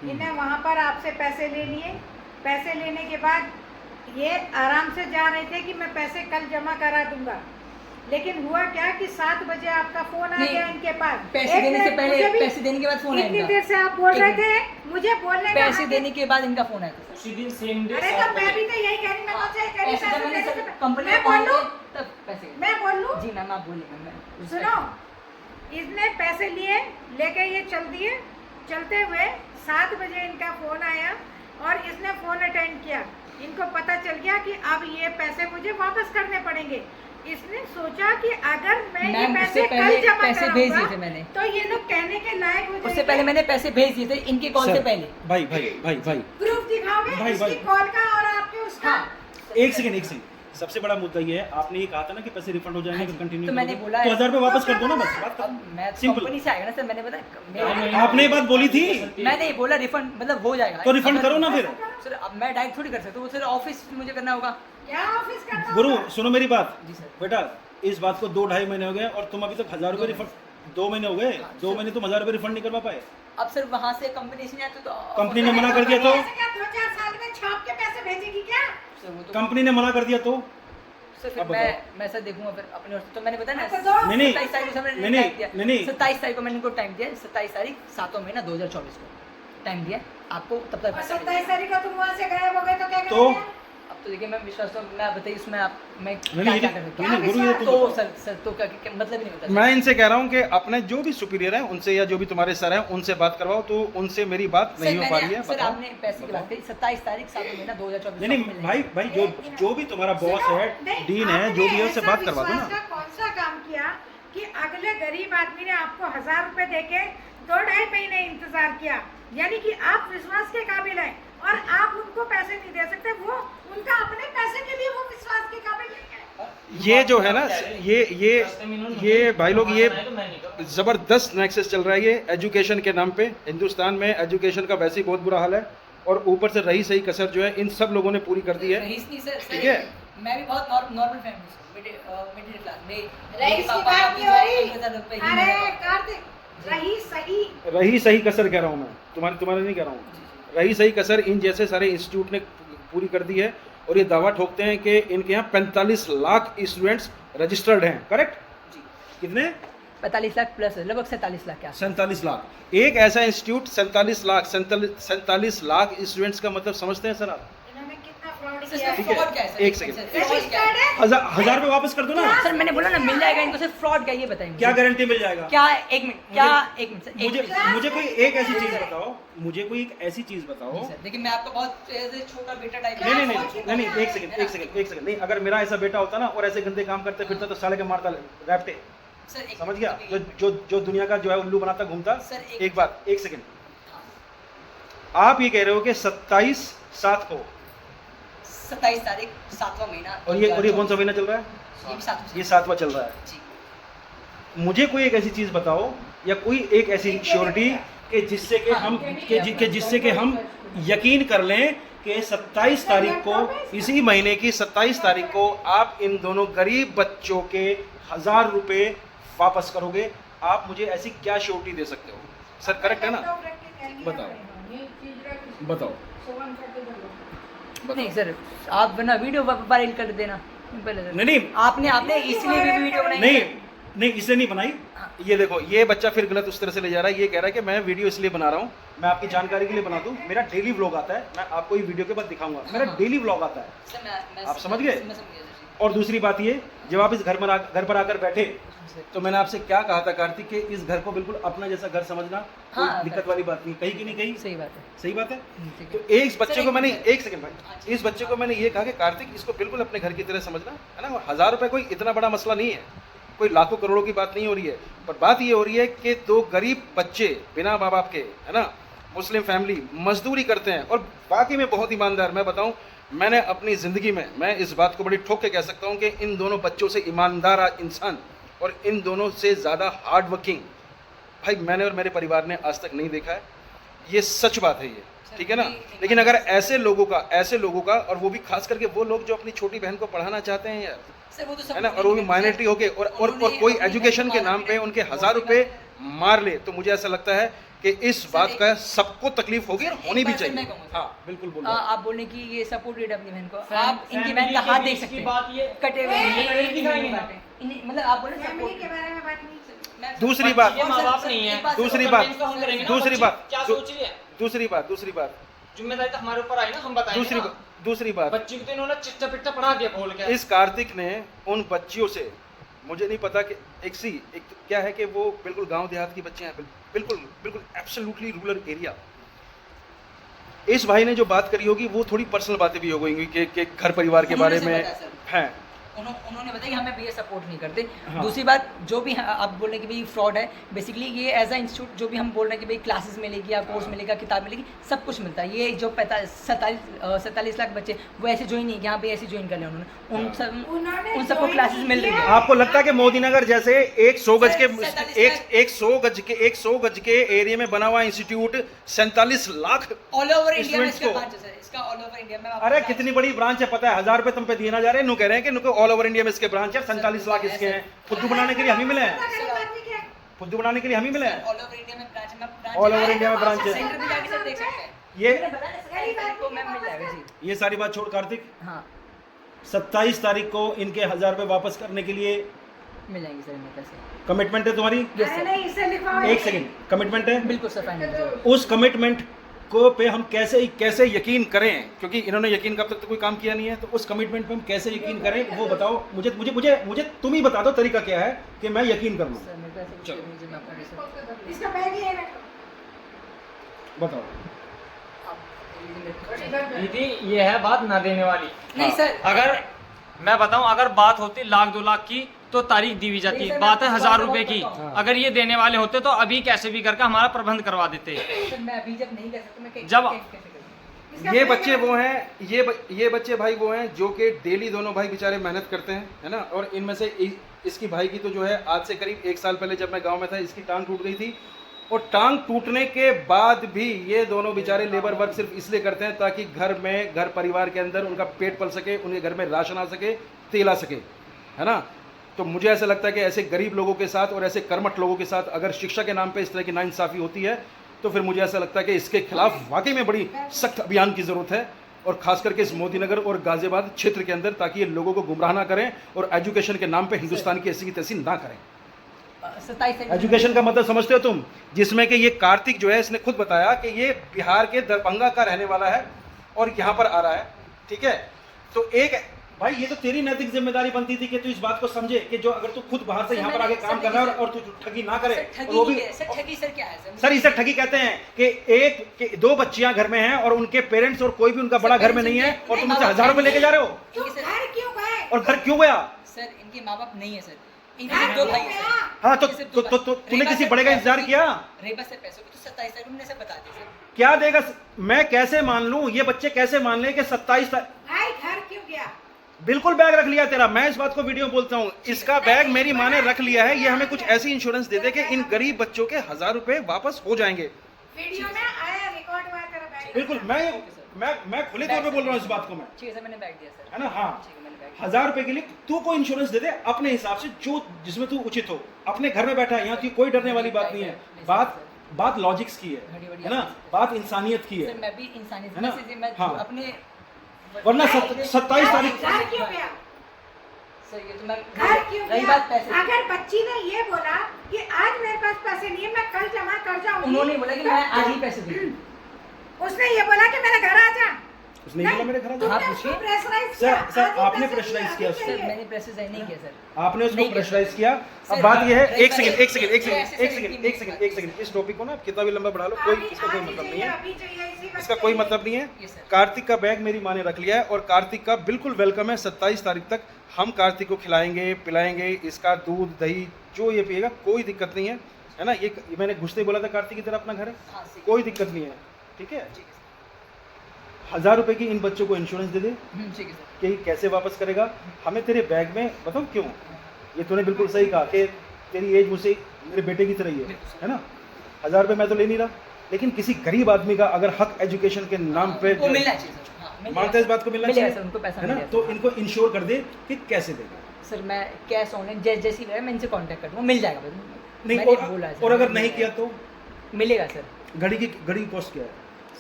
इन्हें वहाँ पर आपसे पैसे ले लिए। पैसे लेने के बाद ये आराम से जा रहे थे कि मैं पैसे कल जमा करा दूंगा, लेकिन हुआ क्या कि 7 बजे आपका फोन आ गया इनके पास। पैसे देने से पहले, पैसे देने के बाद फोन आया इतनी इनका। देर से आप बोल रहे थे, मुझे बोलने का पैसे हक देने के बाद इनका फोन आया था। उसी दिन सेम डे अरे तो मैं भी तो यही कह रही, मैं तो कह रही पैसे जब मैंने पैसे कंपनी मैं में बोल लूं, तब पैसे मैं बोल लूं। जी मैम आप बोलिए मैम। सुनो, इसने पैसे लिए, लेके ये चल दिए। चलते हुए 7 बजे इनका फोन आया और इसने फोन अटेंड किया। इनको पता चल गया कि अब ये पैसे मुझे वापस करने पड़ेंगे। इसने सोचा कि अगर मैं ये पैसे कल जमा पैसे भेज दिए थे कराऊंगा मैंने। तो ये लोग कहने के लायक हो उससे जाएंगे। पहले मैंने पैसे भेज दिए थे इनके कॉल से सर, पहले। भाई भाई भाई भाई प्रूफ दिखाओगे भाई, इसकी कॉल का और आपके उसका? हाँ। एक सेकंड, सबसे बड़ा मुद्दा ये है, आपने ये कहा था ना कि पैसे रिफंड हो जाएंगे, तो कंटिन्यू तो मैंने बोला तो है। 1000 रुपये वापस कर दो ना, बस बात अब मैं सिंपल। कंपनी से आएगा ना सर, मैंने बताया आपने ये बात बोली थी, मैंने बोला रिफंड मतलब हो जाएगा। तो रिफंड करो ना फिर। सर अब मैं डायरेक्ट थोड़ी कर सकता हूँ, सर ऑफिस मुझे करना होगा। क्या ऑफिस करना गुरु होगा? सुनो मेरी बात। जी सर। बेटा इस बात को 2-2.5 महीने हो गए और तुम अभी तक 1000 रुपये रिफंड, 2 महीने हो गए, 2 महीने तुम 1000 रुपये रिफंड नहीं करवा पाए। अब सर वहाँ से कंपनी से नहीं आते तो कंपनी ने मना कर दिया तो, ऐसे क्या 2-4 साल में छाप के पैसे भेजेगी क्या? सर वो तो कंपनी ने मना कर दिया तो सर फिर अब मैं सर देखूंगा फिर अपने तो मैंने बताया ना अच्छा, दो। 27 तारीख को मैंने नहीं, टाइम दिया। नहीं। 27 तारीख को मैंने इनको टाइम दिया, 27 तारीख 7वां महीना 2024 को टाइम दिया आपको, तब तक और पैसे 27 तारीख को तुम वहाँ से गायब हो गए तो क्या तो करेंगे? अब तो देखिए मैं विश्वास तो मैं बताइए उसमें आप मैं नहीं, क्या कर सकता नहीं, हूँ। गुरु ये तो सर तो क्या मतलब ही नहीं होता। मैं इनसे कह रहा हूँ कि अपने जो भी सुपीरियर हैं उनसे या जो भी तुम्हारे सर हैं उनसे बात करवाओ, तो उनसे मेरी बात नहीं हो पा रही है। सर बताओ। आपने पैसे की बात कही 27 तारीख 7वां महीना 2024 नहीं भाई जो भी तुम्हारा बॉस है, नहीं, डीन है, जो भी है उससे आपने बात करवा दो ऐसा ना। विश्वास का कौन सा काम किया कि अगले गरीब आदमी ने आपको 1000 रुपए देके 2-2.5 महीने इंतजार किया? यानी कि आप विश्वास के काबिल हैं और आप उनको पैसे नहीं दे सकते, वो उनका अपने पैसे के लिए वो विश्वास के काबिल नहीं है। ये जो है ना, ये भाई लोग, ये जबरदस्त नेक्सस चल रहा है ये एजुकेशन के नाम पे। हिंदुस्तान में एजुकेशन का वैसे ही बहुत बुरा हाल है, और ऊपर से रही सही कसर जो है इन सब लोगों ने पूरी कर दी है। रईस नहीं सर, ठीक है। मैं भी बहुत नॉर्मल फैमिली से मिडिल क्लास में रईस की बात नहीं हो रही। अरे कार्तिक, रही सही कसर कह रहा हूँ मैं, तुम्हारे नहीं कह रहा हूँ। रही सही कसर इन जैसे सारे इंस्टीट्यूट ने पूरी कर दी है और ये दावा ठोकते हैं कि इनके यहाँ 45 लाख स्टूडेंट्स रजिस्टर्ड हैं। करेक्ट? कितने? 45 लाख प्लस, लगभग 47 लाख के आसपास। 47 लाख। एक ऐसा इंस्टीट्यूट 47 लाख स्टूडेंट्स का मतलब समझते हैं सर आप? इन्होंने कितना फ्रॉड सर, किया इसमें है। fraud क्या है सर? एक सेकंड। fraud क्या है? हजार रुपए वापस कर दो ना। सर मैंने बोला ना मिल जाएगा इनको, सिर्फ फ्रॉड क्या है ये बताएंगे। क्या गारंटी मिल जाएगा? क्या एक मिनट, क्या एक मिनट सर, मुझे कोई एक ऐसी चीज बताओ, मुझे कोई एक ऐसी चीज बताओ। सर देखिए मैं आपको बहुत ऐसे छोटा बेटा टाइप नहीं, एक सेकंड नहीं, अगर मेरा ऐसा बेटा होता ना और ऐसे गंदे काम करते फिरता तो साले के मारता रैपटे। सर समझ गया? जो दुनिया का जो है उल्लू बनाता घूमता। सर, एक बात, एक सेकंड, आप ये कह रहे हो कि 27/7 को 27 तारीख 7वां महीना, और ये कौन सा महीना चल रहा है? ये भी 7वां ये 7वां चल रहा है। जी। मुझे कोई एक ऐसी चीज बताओ या कोई एक ऐसी श्योरिटी कि जिससे कि हम यकीन कर लें कि 27 तारीख को, इसी महीने की 27 तारीख को आप इन दोनों गरीब बच्चों के 1000 रुपए वापस करोगे। आप मुझे ऐसी क्या श्योरिटी दे सकते हो? सर करेक्ट है ना? बताओ। नहीं सर, आप ना वीडियो वायरल कर देना पहले। नहीं आपने इसलिए भी वीडियो बनाई। नहीं इसलिए नहीं बनाई। ये देखो, ये बच्चा फिर गलत उस तरह से ले जा रहा है। ये कह रहा है कि मैं वीडियो इसलिए बना रहा हूँ, मैं आपकी जानकारी के लिए बना दूं। मेरा डेली व्लॉग आता है, मैं आपको ये वीडियो के बाद दिखाऊंगा। मेरा डेली व्लॉग आता है। सर आप समझ गए? मैं समझ गया सर। और दूसरी बात ये, जब आप इस घर पर आकर बैठे तो मैंने आपसे क्या कहा था कार्तिक कि इस घर को बिल्कुल अपना जैसा घर समझना। कोई हाँ, दिक्कत वाली बात नहीं, कही कि नहीं कही? सही बात है। सही बात है। ठीक तो है। एक बच्चे को मैंने, एक सेकंड भाई, इस बच्चे को मैंने ये कहा कि कार्तिक इसको बिल्कुल अपने घर की तरह समझना, है ना। 1000 रुपए कोई इतना बड़ा मसला नहीं है, कोई लाखों करोड़ों की बात नहीं हो रही है। पर बात ये हो रही है कि 2 गरीब बच्चे बिना माँ बाप के, है ना, मुस्लिम फैमिली, मजदूरी करते हैं और वाकई में बहुत ईमानदार। मैं बताऊं, मैंने अपनी ज़िंदगी में, मैं इस बात को बड़ी ठोक के कह सकता हूं कि इन दोनों बच्चों से ईमानदार इंसान और इन दोनों से ज़्यादा हार्ड वर्किंग भाई मैंने और मेरे परिवार ने आज तक नहीं देखा है। ये सच बात है ये, ठीक है ना। लेकिन अगर ऐसे लोगों का और वो भी खास करके वो लोग जो अपनी छोटी बहन को पढ़ाना चाहते हैं यार, सर वो तो है ना, और वो भी माइनॉरिटी होके और कोई एजुकेशन के नाम पे उनके 1000 रुपए मार ले, तो मुझे ऐसा लगता है कि इस बात का सबको तकलीफ होगी और होनी भी चाहिए। हाँ बिल्कुल बोलो। आप बोलने की ये सपोर्ट रेट अपनी बहन को, आप इनकी बहन का हाथ देख सकते हैं, कटे हुए मतलब आप बोले फैमिली के बारे में बात नहीं। दूसरी बात, माँ बाप नहीं है। दूसरी बात, क्या सोच रही है? दूसरी बात, जिम्मेदारी तो हमारे ऊपर आई ना, हम बताएंगे ना। दूसरी बात, बच्ची को तो इन्होंने चिट्टा पिट्टा पढ़ा दिया बोल के। इस कार्तिक ने उन बच्चियों से, मुझे नहीं पता कि एक क्या है कि वो बिल्कुल गांव देहात की बच्चियां हैं, बिल्कुल एब्सोल्युटली रूरल एरिया। इस भाई ने जो बात करी होगी वो थोड़ी पर्सनल बातें भी हो गई कि घर परिवार के बारे में हैं। उन्होंने बताया कि हमें भैया सपोर्ट नहीं करते। हाँ। दूसरी बात, जो भी आप बोल रहे हैं कि भाई फ्रॉड है, बेसिकली ये एज अ इंस्टीट्यूट जो भी हम बोल रहे हैं कि भाई क्लासेस मिलेगी या कोर्स मिलेगा, किताब मिलेगी, सब कुछ मिलता है। ये जो 47 लाख बच्चे वो ऐसे ज्वाइन नहीं, यहाँ पे ऐसे ज्वाइन कर लिया उन्होंने, उन सबको क्लासेस मिल रही है। आपको लगता है कि मोदी नगर जैसे 100 गज के एरिया में बना हुआ institute 47 lakh all over India में स्टूडेंट्स इसका को, ब्रांच है सर, इसका ऑल ओवर इंडिया में। अरे कितनी बड़ी ब्रांच है पता है? 1000 रुपए तुम पे दिए ना जा रहे हैं, नु कह रहे हैं कि नुको ऑल ओवर इंडिया में इसके ब्रांच है। 47 लाख इसके हैं। फुद्दू बनाने के लिए हम ही मिले हैं, फुद्दू बनाने के लिए हम ही मिले हैं। ऑल ओवर इंडिया में ब्रांच है, ऑल ओवर इंडिया में ब्रांच है। सेंटर पे जाके सब देख सकते हैं। ये को मैम मिल जाएगा जी। ये सारी बात छोड़ कार्तिक, हाँ 27 तारीख को इनके 1000 रुपए वापस करने के लिए मिल जाएंगे सर इनमें पैसे। कमिटमेंट है तुम्हारी? नहीं, इसे लिखवाओ। एक सेकंड, कमिटमेंट है? बिल्कुल सर, फाइनल। उस कमिटमेंट को पे हम कैसे यकीन करें, क्योंकि इन्होंने यकीन कब तक तो कोई काम किया नहीं है, तो उस कमिटमेंट पे हम कैसे यकीन करें वो बताओ मुझे तुम ही बता दो तरीका क्या है कि मैं यकीन कर लूं। सर मेरे पैसे कुछ नहीं, मुझे मैं आपको सर इसका बैग ही है ना। बताओ। दीदी ये है बात ना देने वाली। नहीं सर, अगर मैं बताऊं, अगर बात होती 1,00,000-2,00,000 की तो तारीख दी हुई जाती। नहीं सर, बात है मैं 1000 बात रुपए की। बताऊं। अगर ये देने वाले होते तो अभी कैसे भी करके हमारा प्रबंध करवा देते। सर मैं अभी जब नहीं कर सकता, मैं जब- कैसे करूं? ये बच्चे वो हैं, ये बच्चे भाई वो हैं जो कि डेली दोनों भाई बेचारे मेहनत करते हैं, है ना। और इनमें से इसकी भाई की तो जो है आज से करीब 1 साल पहले जब मैं गांव में था इसकी टांग टूट गई थी और टांग टूटने के बाद भी ये दोनों बेचारे लेबर वर्क सिर्फ इसलिए करते हैं ताकि घर परिवार के अंदर उनका पेट पल सके, उनके घर में राशन आ सके, तेल आ सके, है ना। तो मुझे ऐसा लगता है कि ऐसे गरीब लोगों के साथ और ऐसे कर्मठ लोगों के साथ अगर शिक्षा के नाम पे इस तरह की नाइंसाफ़ी होती है तो फिर मुझे ऐसा लगता है कि इसके खिलाफ वाकई में बड़ी सख्त अभियान की ज़रूरत है, और खास करके इस मोदीनगर और गाजियाबाद क्षेत्र के अंदर, ताकि ये लोगों को गुमराह ना करें और एजुकेशन के नाम पे हिंदुस्तान की ऐसी की तैसी ना करें। 27 एजुकेशन का मतलब समझते हो तुम, जिसमें कि ये कार्तिक जो है इसने खुद बताया कि ये बिहार के दरभंगा का रहने वाला है और यहाँ पर आ रहा है, ठीक है। तो एक भाई ये तो तेरी नैतिक जिम्मेदारी बनती थी कि तू इस बात को समझे कि जो अगर तू खुद बाहर से यहाँ पर आके काम कर रहा है और तू ठगी ना करे, और वो भी ठगी सर क्या है सर, इसे ठगी कहते हैं कि दो बच्चियां घर में हैं और उनके पेरेंट्स और कोई भी उनका बड़ा घर में नहीं है और तुम उनसे 1000 रुपए लेके जा रहे हो, घर क्यों गए? और घर क्यों गया? सर इनके माँ बाप नहीं है सर, इनके सिर्फ 2 भाई हैं सर। हाँ, तो तूने किसी बड़े का इंतजार किया? रेबा से पैसों को तो 27 तारीख उन्होंने सब बता दिया सर। क्या देगा? मैं कैसे मान लूं, ये बच्चे कैसे मान लें कि 27 भाई घर क्यों गया? बिल्कुल बैग रख लिया तेरा, मैं इस बात को वीडियो में बोलता हूँ, इसका बैग मेरी माँ ने रख लिया है। ये हमें कुछ ऐसी इंश्योरेंस दे दे कि इन गरीब बच्चों के 1000 रुपए वापस हो जाएंगे। वीडियो में आया, रिकॉर्ड हुआ तेरा बैग। बिल्कुल, मैं खुले तौर पे बोल रहा हूँ इस बात को मैं, ठीक है सर, मैंने बैग दिया सर, है ना। हाँ, ठीक है मैंने बैग 1000 रुपए के लिए तू को इंश्योरेंस दे दे अपने हिसाब से, जो जिसमें तू उचित हो। अपने घर में बैठा है, यहाँ की कोई डरने वाली बात नहीं है। बात लॉजिक्स की है ना, बात इंसानियत की है। सर मैं भी इंसानियत है ना? से मैं हाँ। अपने वरना 27 तारीख घर क्यों गया? सर ये तो मैं घर क्यों रही गया? बात पैसे, अगर बच्ची ने ये बोला कि आज मेरे पास पैसे नहीं है, मैं कल जमा कर जाऊंगी, उन्होंने बोला कि मैं आज ही पैसे दूंगी। उसने ये बोला कि मेरे घर आ जा। उसने ये बोला मेरे घर आ जाओ। हाँ, तुमने पूछिए। उसको प्रेशराइज सर, किया। सर, आज ही आपने पैसे प्रेशराइज दिए, किया अभी उसको। सर चाहिए। मैंने पैसे नहीं किया सर। आपने उसको नहीं किया। प्रेशराइज किया। अब सर, बात ये है, रही एक बात- सेकंड ऐसे एक सेकंड, इस टॉपिक को ना कितना भी लंबा बढ़ा लो, कोई अभी- इसका कोई अभी मतलब नहीं चाहिए, है, अभी चाहिए, इसी वक्त इसका कोई चाहिए। मतलब नहीं है। Yes, sir. कार्तिक का बैग मेरी माँ ने रख लिया है और कार्तिक का बिल्कुल वेलकम है। 27 तारीख तक हम कार्तिक को खिलाएंगे पिलाएंगे, इसका दूध दही जो ये पिएगा कोई दिक्कत नहीं है ना। ये मैंने घुसते ही बोला था कार्तिक की तरह अपना घर है, हाँ, सही। कोई दिक्कत नहीं है, ठीक है। ठीक है 1000 रुपए की इन बच्चों को इंश्योरेंस दे दे सर। ठीक है सर। कि कैसे वापस करेगा। हमें तेरे बैग में बताओ क्यों, ये तूने बिल्कुल सही कहा कि तेरी एज मुझसे मेरे बेटे की तरह ही है ना। 1000 रुपये मैं तो ले नहीं रहा, लेकिन किसी गरीब आदमी का अगर हक एजुकेशन के नाम पे वो मिलना चाहिए सर। हाँ, मिल मानते हैं इस बात को, मिलना मिलेगा चाहिए सर, उनको पैसा है ना। मिलेगा तो सर। इनको इंश्योर कर दे कि कैसे देगा। सर मैं कैश ऑनलाइन जैसी है मैं इनसे कांटेक्ट कर दूंगा, मिल जाएगा भाई। नहीं, मैंने और, बोला है सर, और अगर मिल नहीं किया जाएगा। तो मिलेगा सर। घड़ी की कॉस्ट क्या है?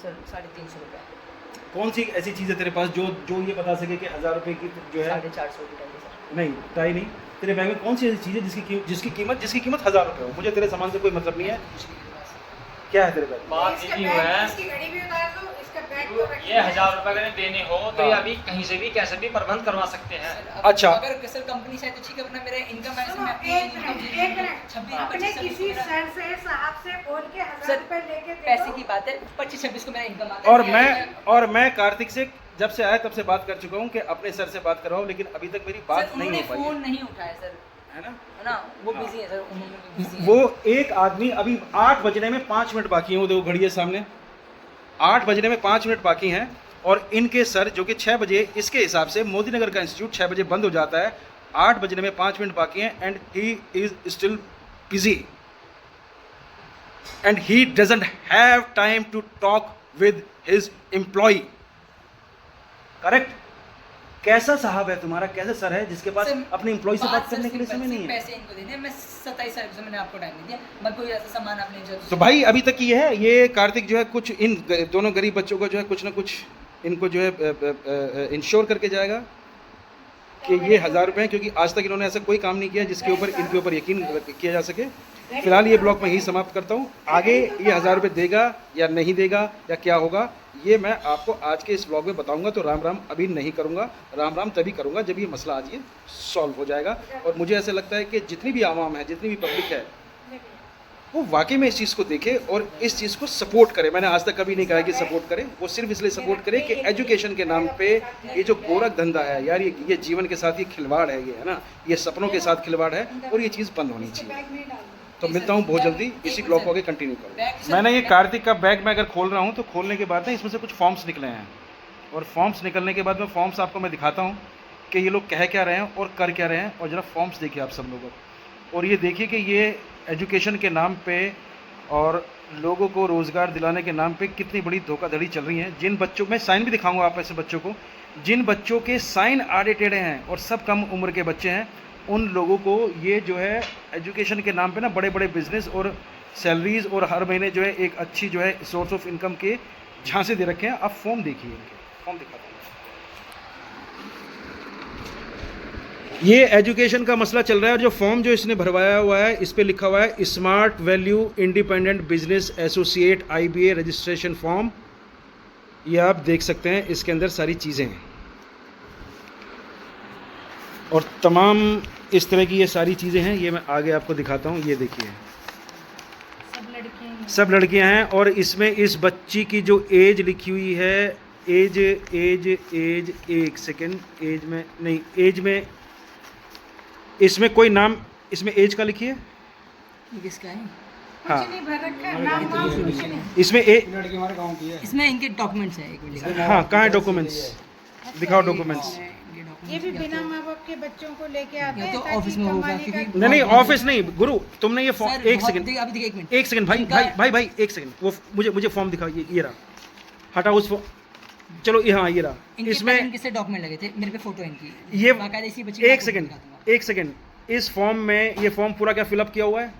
सर 350 रुपये, कौन सी ऐसी चीज़ है तेरे पास जो ये बता सके कि 1000 रुपये की जो है 450 की टाइम सर। नहीं टाई नहीं, तेरे बैग में कौन सी ऐसी चीज़ है जिसकी कीमत 1000 रुपये हो? मुझे तेरे सामान से कोई मतलब नहीं है, क्या है तेरे बैग में? बात इसके यही बैग हुआ में है, इसकी घड़ी भी उतार दो, इसका बैग तो रखिए। ये 1000 रुपए अगर देने हो तो ये हाँ। अभी कहीं से भी कैसे भी प्रबंध करवा सकते हैं। अच्छा। अगर सर कंपनी से है तो ठीक है, वरना मेरा इनकम है सुनो, मैं अपनी एक मिनट 26 अपने 25 किसी सर से साहब से बोल के 1000 सर, रुपए लेके दे पैसे दो। की बात है, 25-26 को मेरा इनकम आता है। और मैं कार्तिक से जब से आया तब से बात कर चुका हूँ कि अपने सर से बात करवाओ, लेकिन अभी तक मेरी बात सर नहीं उन्होंने हो पाई फोन नहीं उठाया सर, है ना। है ना, वो हाँ। बिजी है सर, उन्होंने बिजी है। वो एक आदमी अभी 8 बजने में 5 मिनट बाकी हैं, वो देखो घड़ी है सामने, 8 बजने में 5 मिनट बाकी हैं और इनके सर जो कि 6 बजे, इसके हिसाब से मोदी नगर का इंस्टीट्यूट 6 बजे बंद हो जाता है, 8 बजने में 5 मिनट बाकी हैं and he is still busy and he doesn't have time to talk with his employ. Correct? कैसा साहब है तुम्हारा, कैसा सर है जिसके पास सर, अपने एम्प्लॉय से बात सर करने के लिए सिंपल, समय नहीं सिर्फ है? पैसे इनको दे दिए, मैं 27 तारीख से मैंने आपको टाइम दे दिया, मैं कोई ऐसा सामान आपने जो तो भाई अभी तक ये है, ये कार्तिक जो है कुछ इन दोनों गरीब बच्चों को जो है कुछ ना कुछ इनको जो है इंश्योर करके जाएगा कि ये 1000 रुपये हैं, क्योंकि आज तक इन्होंने ऐसा कोई काम नहीं किया जिसके ऊपर इनके ऊपर यकीन किया जा सके। फिलहाल ये ब्लॉग में ही समाप्त करता हूँ। आगे ये 1000 रुपये देगा या नहीं देगा या क्या होगा ये मैं आपको आज के इस ब्लॉग में बताऊंगा। तो राम राम अभी नहीं करूंगा, राम राम तभी करूंगा जब ये मसला आज ये सॉल्व हो जाएगा। और मुझे ऐसा लगता है कि जितनी भी आवाम है, जितनी भी पब्लिक है, वो वाकई में इस चीज़ को देखे और इस चीज़ को सपोर्ट करे। मैंने आज तक कभी नहीं कहा कि सपोर्ट करे, वो सिर्फ इसलिए सपोर्ट करे कि एजुकेशन के नाम पे ये जो गोरख धंधा है यार, ये जीवन के साथ ये खिलवाड़ है, ये है ना, ये सपनों के साथ खिलवाड़ है और ये चीज़ बंद होनी चाहिए। तो मिलता हूँ बहुत जल्दी, इसी ब्लॉग को आगे कंटिन्यू करूँगा। मैंने ये कार्तिक का बैग मैं अगर खोल रहा हूँ तो खोलने के बाद ना इसमें से कुछ फॉर्म्स निकले हैं और फॉर्म्स निकलने के बाद में फॉर्म्स आपको मैं दिखाता हूँ कि ये लोग कह क्या रहे हैं और कर क्या रहे हैं। और ज़रा फॉर्म्स देखिए आप सब लोग, और ये देखिए कि ये एजुकेशन के नाम पे और लोगों को रोज़गार दिलाने के नाम पे कितनी बड़ी धोखाधड़ी चल रही है। जिन बच्चों, मैं साइन भी दिखाऊंगा आप ऐसे बच्चों को, जिन बच्चों के साइन आड़े टेढ़े हैं और सब कम उम्र के बच्चे हैं, उन लोगों को ये जो है एजुकेशन के नाम पे ना बड़े बड़े बिजनेस और सैलरीज और हर महीने जो है एक अच्छी जो है सोर्स ऑफ इनकम के झांसे दे रखे हैं। आप फॉर्म देखिए, इनके फॉर्म दिखाता हूँ। ये एजुकेशन का मसला चल रहा है और जो फॉर्म जो इसने भरवाया हुआ है इस पे लिखा हुआ है smart value independent business associate IBA registration form. ये आप देख सकते हैं, इसके अंदर सारी चीज़ें हैं और तमाम इस तरह की ये सारी चीज़ें हैं। ये मैं आगे आपको दिखाता हूँ। ये देखिए सब लड़कियां हैं और इसमें इस बच्ची की जो एज लिखी हुई है, एज एक सेकेंड, एज में नहीं, एज में इसमें कोई नाम, इसमें एज का लिखिए। ये किसका है? हाँ, कुछ नहीं भर रखा है, नाम वाम कुछ नहीं। इसमें इसमें इनके डॉक्यूमेंट्स है। एक मिनट, हाँ, कहाँ है डॉक्यूमेंट्स? दिखाओ डॉक्यूमेंट्स। ये भी बिना माँ बाप के बच्चों को लेके आते या हैं तो ताकि ऑफिस में होगा, कमाने का क्योंकि नहीं ऑफिस नहीं गुरु, तुमने ये फॉर्म, सर, एक बहुत- सेकंड, देखिए, अभी देखिए, एक मिनट। एक सेकंड भाई इनका- भाई एक सेकंड, वो मुझे फॉर्म दिखाओ। ये रहा, हटाओ उस फॉर्म। चलो ये, हाँ ये रहा। इनके इसमें पेरेंट किससे डॉक्यूमेंट लगे थे? मेरे पे फोटो इनकी ये बाकायदा इसी बच्चे एक सेकंड, इस फॉर्म में ये फॉर्म पूरा क्या फिलअप किया हुआ है?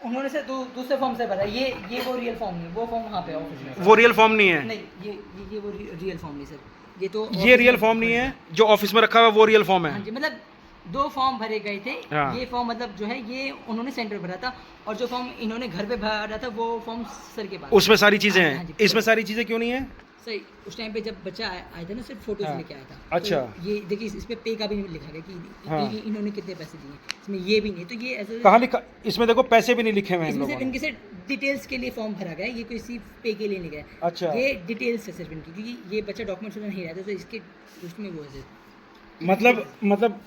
उन्होंने से दूसरे फॉर्म से भरा। ये वो रियल फॉर्म नहीं है, वो फॉर्म वहाँ पे ऑफिस में। वो रियल फॉर्म नहीं है। नहीं, ये वो रियल फॉर्म नहीं सर, ये तो ये रियल फॉर्म नहीं है जो ऑफिस में रखा हुआ है, वो रियल फॉर्म हाँ है। जी, मतलब 2 फॉर्म भरे गए थे। हाँ। ये फॉर्म मतलब जो है ये उन्होंने सेंटर भरा था और जो फॉर्म इन्होंने घर पे भरा था वो फॉर्म सर के पास। उसमें सारी चीजें हाँ हैं, जी, इसमें सारी चीजें क्यों नहीं है? सही उस टाइम पे जब बच्चा आया था ना, सिर्फ फोटोज हाँ। लेके आया था। अच्छा। तो ये देखिए, इस पे पे का भी नहीं लिखा गया कि हाँ। इन्होंने कितने पैसे दिए। इसमें ये भी नहीं, तो ये ऐसे कहाँ लिखा? इसमें देखो पैसे भी नहीं लिखे हुए हैं इन इसमें लोगों सिर्फ ने। इनके से डिटेल्स के लिए फॉर्म भरा गया है, ये किसी पे के लिए नहीं गया। अच्छा। ये डिटेल्स है सिर्फ इनकी, क्योंकि ये बच्चा डॉक्यूमेंट्स नहीं रहता, तो इसके उसमें वो है। मतलब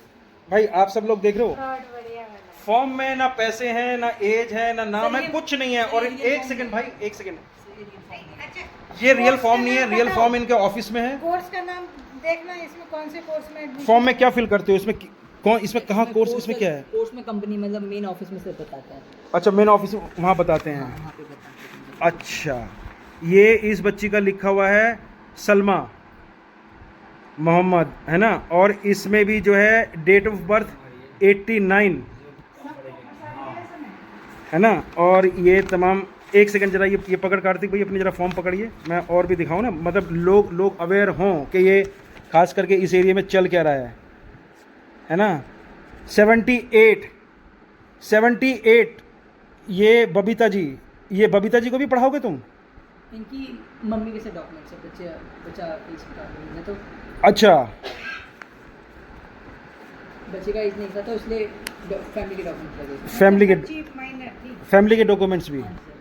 भाई आप सब लोग देख रहे हो, फ्रॉड बढ़िया वाला। फॉर्म में ना पैसे हैं, ना एज है, ना नाम है, कुछ नहीं है। और एक सेकंड भाई, एक सेकंड, अच्छा, ये रियल फॉर्म नहीं है। रियल फॉर्म इनके ऑफिस में है। कोर्स का नाम देखना, इसमें कौन से कोर्स में admission- फॉर्म में क्या फिल करते हो? इसमें कौन, इसमें कहाँ कोर्स, इसमें क्या है? कोर्स में कंपनी मतलब मेन ऑफिस में से बताता है। अच्छा, मेन ऑफिस वहाँ बताते हैं। वहाँ पे बताते हैं। अच्छा, ये इस बच्ची का लिखा हुआ है सलमा मोहम्मद, है ना? और इसमें भी जो है डेट ऑफ बर्थ 89 है ना? और ये तमाम, एक सेकंड जरा ये पकड़, कार्तिक भाई अपनी जरा फॉर्म पकड़िए, मैं और भी दिखाऊं ना, मतलब लोग अवेयर हों कि ये खास करके इस एरिया में चल क्या रहा है ना? 78 ये बबीता जी को भी पढ़ाओगे तुम? इनकी मम्मी के से डॉक्यूमेंट्स है, बच्चा एज का नहीं है, तो अच्छा, बच्चे का एज नहीं था, तो इसलिए फैमिली के डॉक्यूमेंट्स लगे। बच्ची माइनर थी। फैमिली के डॉक्यूमेंट्स भी। हाँ सर।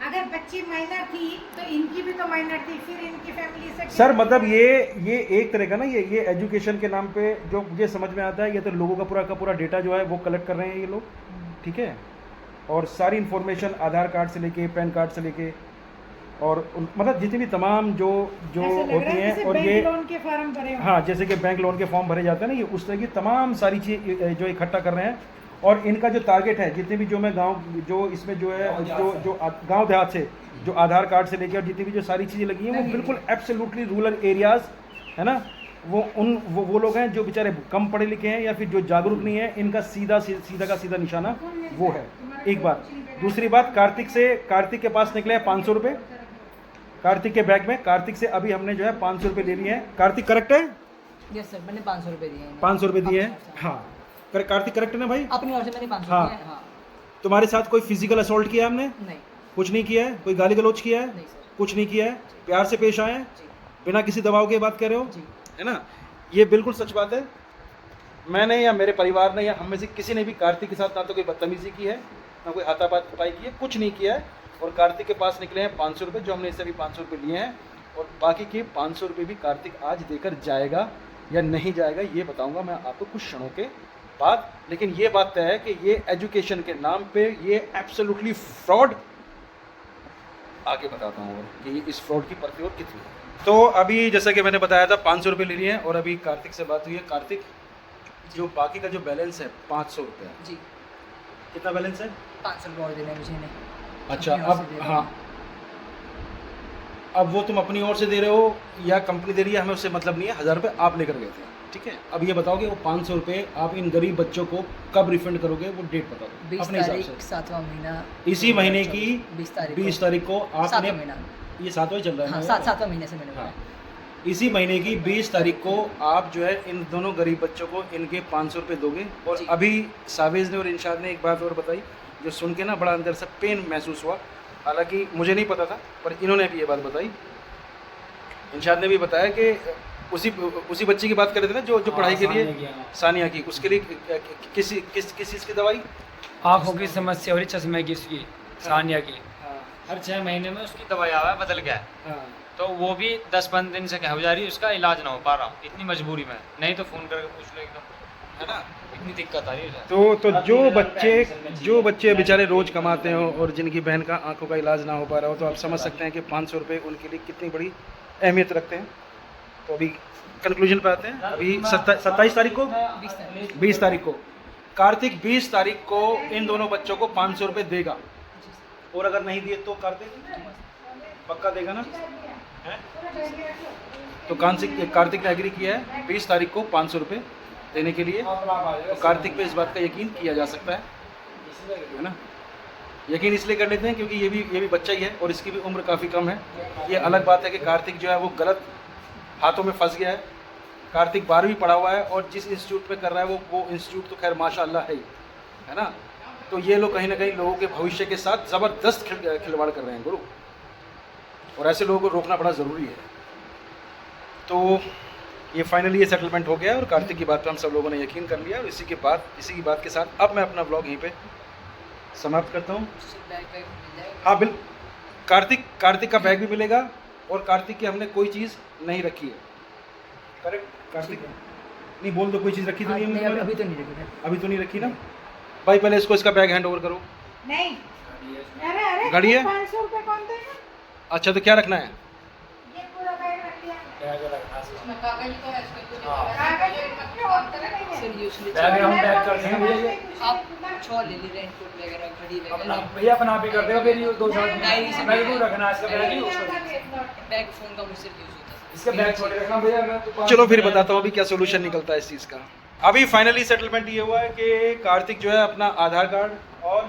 अगर बच्ची माइनर थी तो इनकी भी तो माइनर थी, फिर इनकी फैमिली से सर मतलब ये एक तरह का ना, ये एजुकेशन के नाम पे जो मुझे समझ में आता है, ये तो लोगों का पूरा डेटा जो है वो कलेक्ट कर रहे हैं ये लोग, ठीक है? और सारी इन्फॉर्मेशन आधार कार्ड से लेके, पैन कार्ड से लेके, और मतलब जितनी भी तमाम जो होती हैं, और ये लोन के फॉर्म भरे हों। हाँ, जैसे कि बैंक लोन के फॉर्म भरे जाते हैं ना, ये उस तरह की तमाम सारी चीज़ जो इकट्ठा कर रहे हैं। और इनका जो टारगेट है, जितने भी जो मैं जो इसमें जो है जो गांव देहात से जो आधार कार्ड से लेकर और जितनी भी जो सारी चीज़ें लगी हैं, वो बिल्कुल एब्सोल्युटली रूरल एरियाज़ है ना? वो लोग हैं जो बेचारे कम पढ़े लिखे हैं या फिर जो जागरूक नहीं है, इनका सीधा का सीधा निशाना वो है। एक बात। दूसरी बात, कार्तिक के पास निकले हैं 500 रुपये, कार्तिक के बैग में। कार्तिक से अभी हमने जो है 500 रुपये ले लिए हैं। कार्तिक करेक्ट है? यस सर, मैंने 500 रुपये दिए हैं। 500 रुपये दिए हैं, हाँ। कार्तिक करेक्ट है ना भाई? अपनी ओर से मैंने 500 हाँ। दिए हैं। हाँ। तुम्हारे साथ कोई फिजिकल असॉल्ट किया हमने? नहीं कुछ नहीं किया है? कोई गाली गलौज किया है? नहीं सर। कुछ नहीं किया है? प्यार से पेश आए हैं, जी बिना किसी दबाव के बात कर रहे हो, जी। है ना? ये बिल्कुल सच बात है। मैंने या मेरे परिवार ने या हम में से किसी ने भी कार्तिक के साथ ना तो कोई बदतमीजी की है, ना कोई हाथापाई खपाई की है, कुछ नहीं किया है। और कार्तिक के पास निकले हैं 500 रुपये, जो हमने इससे भी 500 रुपये लिए हैं, और बाकी के 500 रुपये भी कार्तिक आज देकर जाएगा या नहीं जाएगा, ये बताऊंगा मैं आपको कुछ क्षणों के बाद। लेकिन ये बात तय है कि ये एजुकेशन के नाम पे ये एब्सोल्युटली फ्रॉड, आगे बताता हूँ और कि इस फ्रॉड की परफ्योर कितनी है। तो अभी जैसा कि मैंने बताया था 500 रुपये ले लिए हैं, और अभी कार्तिक से बात हुई है। कार्तिक, जो बाकी का जो बैलेंस है 500 रुपये, जी कितना बैलेंस है? 500 रुपये और देना है मुझे इन्हें। अच्छा अपनी ओर से अब दे रहा हाँ, अब वो तुम अपनी ओर से दे रहे हो या कंपनी दे रही है, हमें उससे मतलब नहीं है। 1000 रुपये आप लेकर गए थे, ठीक है। अब ये बताओगे वो 500 रुपये आप इन गरीब बच्चों को कब रिफंड करोगे, वो डेट बता दो 20 अपने हिसाब तारीख से। 7वां महीना, इसी महीने की 20 तारीख को 7वां आपने, महीना, ये 7वां ही चल रहा है हाँ ना? 7वां महीने से मैंने हाँ, बोला। इसी महीने की 20 तारीख को आप जो है इन दोनों गरीब बच्चों को इनके 500 रुपये दोगे। और जी। अभी सावेज ने और इनशाद ने एक बात और बताई जो सुन के ना बड़ा अंदर से पेन महसूस हुआ, हालांकि मुझे नहीं पता था पर इन्होंने भी ये बात बताई। इनशाद ने भी बताया कि उसी बच्चे की बात कर रहे थे ना जो पढ़ाई के लिए, सानिया की, उसके लिए किस चीज़ की दवाई, आंखों की समस्या हो रही, चश्मे की, उसकी सानिया की। हर 6 महीने में उसकी दवाई आवा है, बदल गया है। हाँ, तो वो भी 10-15 दिन से हो जा रही है, उसका इलाज ना हो पा रहा, इतनी मजबूरी में। नहीं तो फ़ोन करके पूछ लो एकदम, है ना, इतनी दिक्कत आ रही है। तो जो बच्चे बेचारे रोज़ कमाते हो और जिनकी बहन का आंखों का इलाज ना हो पा रहा हो, तो आप समझ सकते हैं कि 500 रुपये उनके लिए कितनी बड़ी अहमियत रखते हैं। तो अभी कंक्लूजन पे आते हैं। अभी 27 तारीख को, 20 तारीख को कार्तिक 20 तारीख को इन दोनों बच्चों को 500 रुपये देगा, और अगर नहीं दिए तो कार्तिक पक्का देगा ना? है? तो कार्तिक ने एग्री किया है 20 तारीख को 500 रुपये देने के लिए। तो कार्तिक पे इस बात का यकीन किया जा सकता है ना? यकीन इसलिए कर लेते हैं क्योंकि ये भी बच्चा ही है और इसकी भी उम्र काफ़ी कम है। ये अलग बात है कि कार्तिक जो है वो गलत हाथों में फंस गया है। कार्तिक 12वीं पढ़ा हुआ है और जिस इंस्टीट्यूट पे कर रहा है वो इंस्टीट्यूट तो खैर माशाल्लाह है ना? तो ये लोग कहीं ना कहीं लोगों के भविष्य के साथ ज़बरदस्त खिलवाड़ कर रहे हैं गुरु, और ऐसे लोगों को रोकना बड़ा ज़रूरी है। तो ये फाइनली ये सेटलमेंट हो गया है और कार्तिक की बात पे हम सब लोगों ने यकीन कर लिया। और इसी की बात के साथ अब मैं अपना ब्लॉग यहीं पे समाप्त करता हूँ। हाँ कार्तिक का बैग भी मिलेगा और कार्तिक की हमने कोई चीज़ नहीं रखी है, करेक्ट कार्तिक? नहीं बोल दो, कोई चीज़ रखी तो नहीं है? नहीं, अभी तो नहीं रखी है। अभी तो नहीं रखी ना भाई? पहले इसका बैग हैंड ओवर करो। नहीं, अरे गाड़ी है? 500 रुपये कौन देगा? अच्छा तो क्या रखना है? ये पूरा बैग रख लिया। कागज और तरह नहीं है। चलिए उसलिए बैग हम पैक कर देंगे भैया। आप छो ले ली, रेनकोट वगैरह, घड़ी अपना वगैरह, भैया अपना आप ही कर देगा, फिर ये 2 साल डायरी से बैग को रखना है, इसका बैग ही बैग फोन का मुझसे यूज होता है। इसका बैग छोटे रखना भैया। अगर तो 500 चलो फिर बताता हूँ अभी क्या सोल्यूशन निकलता है इस चीज़ का। अभी फाइनली सेटलमेंट ये हुआ है कि कार्तिक जो है अपना आधार कार्ड और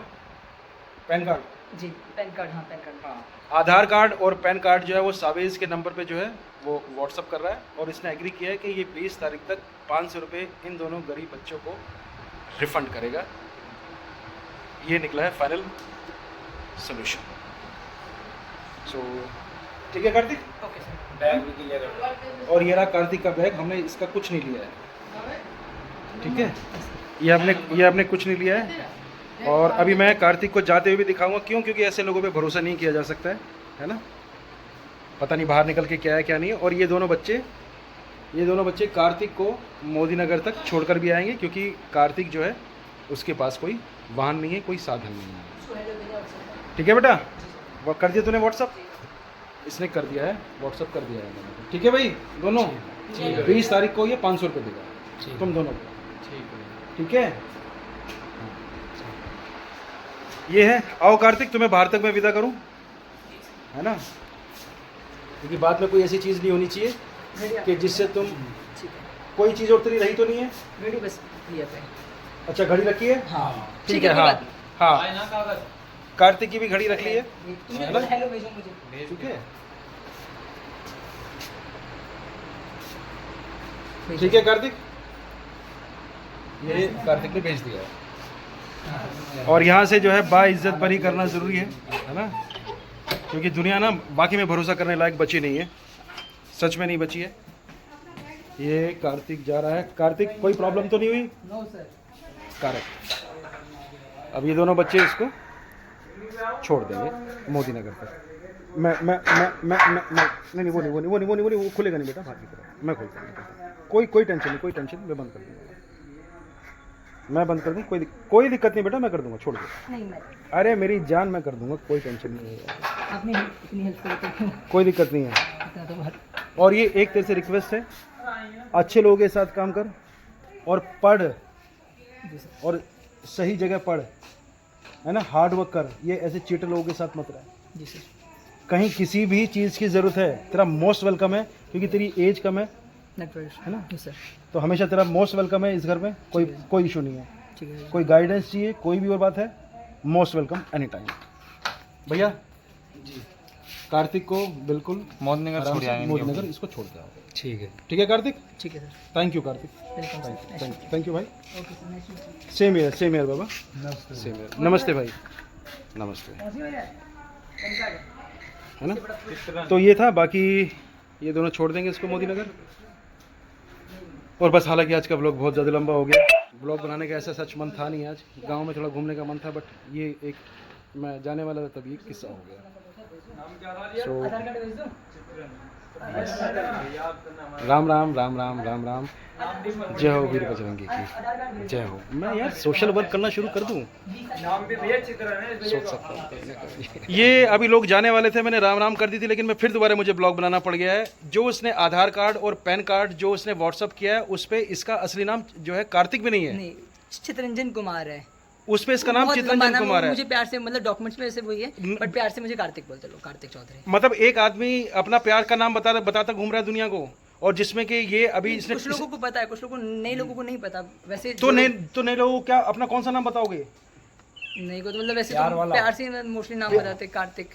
पैन कार्ड, जी पैन कार्ड, हाँ पैन कार्ड, हाँ आधार कार्ड और पैन कार्ड जो है वो सावेज के नंबर पे जो है वो व्हाट्सअप कर रहा है। और इसने एग्री किया है कि ये 20 तारीख तक 500 रुपये इन दोनों गरीब बच्चों को रिफंड करेगा। ये निकला है फाइनल सोल्यूशन। सो ठीक है कार्तिक, ओके सर। बैग भी क्लियर कर दो। और ये रहा कार्तिक का बैग, हमने इसका कुछ नहीं लिया है, ठीक है? ये हमने कुछ नहीं लिया है। और अभी मैं कार्तिक को जाते हुए भी दिखाऊंगा, क्यों? क्योंकि ऐसे लोगों पे भरोसा नहीं किया जा सकता है ना? पता नहीं बाहर निकल के क्या है क्या नहीं है। और ये दोनों बच्चे कार्तिक को मोदी नगर तक छोड़कर भी आएंगे, क्योंकि कार्तिक जो है उसके पास कोई वाहन नहीं है, कोई साधन नहीं है। ठीक है बेटा, वो कर दिया तूने व्हाट्सअप? इसने कर दिया है व्हाट्सअप, कर दिया है मैंने। ठीक है भाई, दोनों 20 तारीख को ये 500 रुपये देगा तुम दोनों को, ठीक है? ये है। आओ कार्तिक, तुम्हें बाहर तक मैं विदा करूं, है ना? क्योंकि बाद में कोई ऐसी चीज़ नहीं होनी चाहिए कि जिससे तुम, ठीक है, कोई चीज़ और तेरी रही तो नहीं है? वीडियो बस लिया पे। अच्छा घड़ी रखी है? हाँ ठीक है, हाँ हाँ आए ना कागज, कार्तिक की भी घड़ी रख ली है, तुमने बोला हेलो भेजो मुझे, ठीक है? भेजो। ठीक है कार्तिक, ये कार्तिक ने भेज दिया है। और यहाँ से जो है बाइज्जत बरी करना ज़रूरी है ना? क्योंकि दुनिया ना बाकी में भरोसा करने लायक बची नहीं है, सच में नहीं बची है। ये कार्तिक जा रहा है। कार्तिक कोई प्रॉब्लम तो नहीं हुई? No sir. करेक्ट। अब ये दोनों बच्चे इसको छोड़ देंगे मोदी नगर पर। मैं नहीं, वो खुलेगा नहीं बेटा, बाहर की तरफ मैं खोलता हूँ। कोई टेंशन नहीं, कोई टेंशन, मैं बंद कर दूँगा, मैं बंद कर दूँ, कोई दिक्कत नहीं बेटा, मैं कर दूँगा, छोड़ दो। नहीं मैं, अरे मेरी जान, मैं कर दूँगा, कोई टेंशन नहीं है, आपने इतनी हेल्प करी तो कोई दिक्कत नहीं है। इतना तो बहुत। और ये एक तेरे से रिक्वेस्ट है, अच्छे लोगों के साथ काम कर और पढ़, और सही जगह पढ़, है ना, हार्ड वर्क कर, ये ऐसे चीटर लोगों के साथ मत रह। जी सर। कहीं किसी भी चीज़ की ज़रूरत है तेरा मोस्ट वेलकम है, क्योंकि तेरी एज कम है नेटवर्क है ना? जी सर। तो हमेशा तेरा मोस्ट वेलकम है इस घर में, कोई इशू नहीं है। ठीक है। कोई गाइडेंस चाहिए, कोई भी और बात है, मोस्ट वेलकम एनी टाइम। भैया जी, कार्तिक को बिल्कुल मोदनगर छोड़ आएंगे। मोदनगर इसको छोड़ के आओ। ठीक है। ठीक है कार्तिक, ठीक है sir. Thank you Kartik, welcome sir. Thank you भाई। Okay sir, nice to meet same here बाबा, सेम ईयर। नमस्ते भाई, नमस्ते, है ना। तो ये था, बाकी ये दोनों छोड़ देंगे इसको मोदी नगर। और बस, हालांकि आज का ब्लॉग बहुत ज़्यादा लंबा हो गया। ब्लॉग बनाने का ऐसा सच मन था नहीं, आज गांव में थोड़ा घूमने का मन था, बट ये एक मैं जाने वाला था तब ये किस्सा हो गया। So, आधार कार्ड भेज दो। राम राम राम राम राम राम, जय हो वीर बजरंगी की जय हो। मैं यार सोशल वर्क करना शुरू कर दूं, सोच सकता हूं। ये अभी लोग जाने वाले थे, मैंने राम राम कर दी थी, लेकिन मैं फिर दोबारा मुझे ब्लॉग बनाना पड़ गया है। जो उसने आधार कार्ड और पैन कार्ड जो उसने व्हाट्सअप किया है, उस पर इसका असली नाम जो है कार्तिक भी नहीं है, नहीं, चितरंजन कुमार है। उस पे इसका नाम बहुत लंबा चितरंजन नाम है, कुमार है। मुझे प्यार से मतलब डॉक्यूमेंट्स में ऐसे वही है, बट प्यार से मुझे कार्तिक बोलते लोग, कार्तिक चौधरी। मतलब एक आदमी अपना प्यार का नाम बताता घूम रहा है दुनिया को, और जिसमें कि ये अभी इसने कुछ लोगों को पता है, कुछ लोगों को, नए लोगों को नहीं पता। वैसे तो नए लोगों को क्या अपना कौन सा नाम बताओगे? नहीं को तो मतलब वैसे तो प्यार से मोस्टली नाम बताते कार्तिक।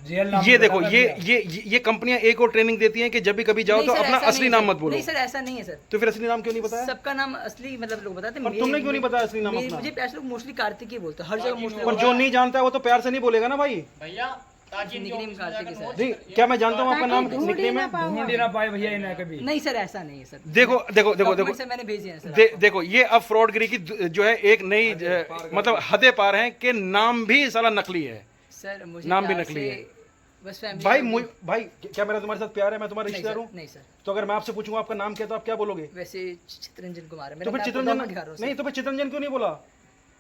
ये देखो, ये कंपनियां एक और ट्रेनिंग देती हैं कि जब भी कभी जाओ नहीं तो सर, अपना ऐसा असली नहीं नाम सर। मत बोलो। नहीं सर, ऐसा नहीं है सर। तो फिर असली नाम क्यों नहीं बताया? सबका नाम असली मतलब लोग बताते हैं। पर तुमने क्यों नहीं बताया असली नाम अपना? मुझे प्यार से लोग मोस्टली कार्तिक ही बोलते हैं, हर जगह मोस्टली। पर जो नहीं जानता है वो तो प्यार से नहीं बोलेगा ना भाई। भैया ताकि निकनेम कार्तिक है सर। नहीं, क्या मैं जानता हूँ आपका नाम निकनेम है? ढूंढ ही ना पाए भैया इन्हें कभी। नहीं सर, ऐसा नहीं है सर। देखो देखो देखो देखो डॉक्यूमेंट से मैंने भेजे हैं सर। देखो, ये अब फ्रॉडगिरी की जो है एक नई मतलब हदें पार हैं कि नाम भी साला नकली है। सर मुझे नाम भी प्यार नकली से है। बस फैमिली भाई क्या मेरा तुम्हारे साथ प्यार है? मैं तुम्हारा नहीं रिश्तेदार सर, हूँ। नहीं सर। तो अगर मैं आपसे पूछूंगा आपका नाम क्या, तो आप क्या बोलोगे? वैसे चितरंजन कुमार है तो मेरा। फिर मैं आपको चितरंजन document दिखा रहा हूँ सर। नहीं, तो फिर चितरंजन क्यों नहीं बोला?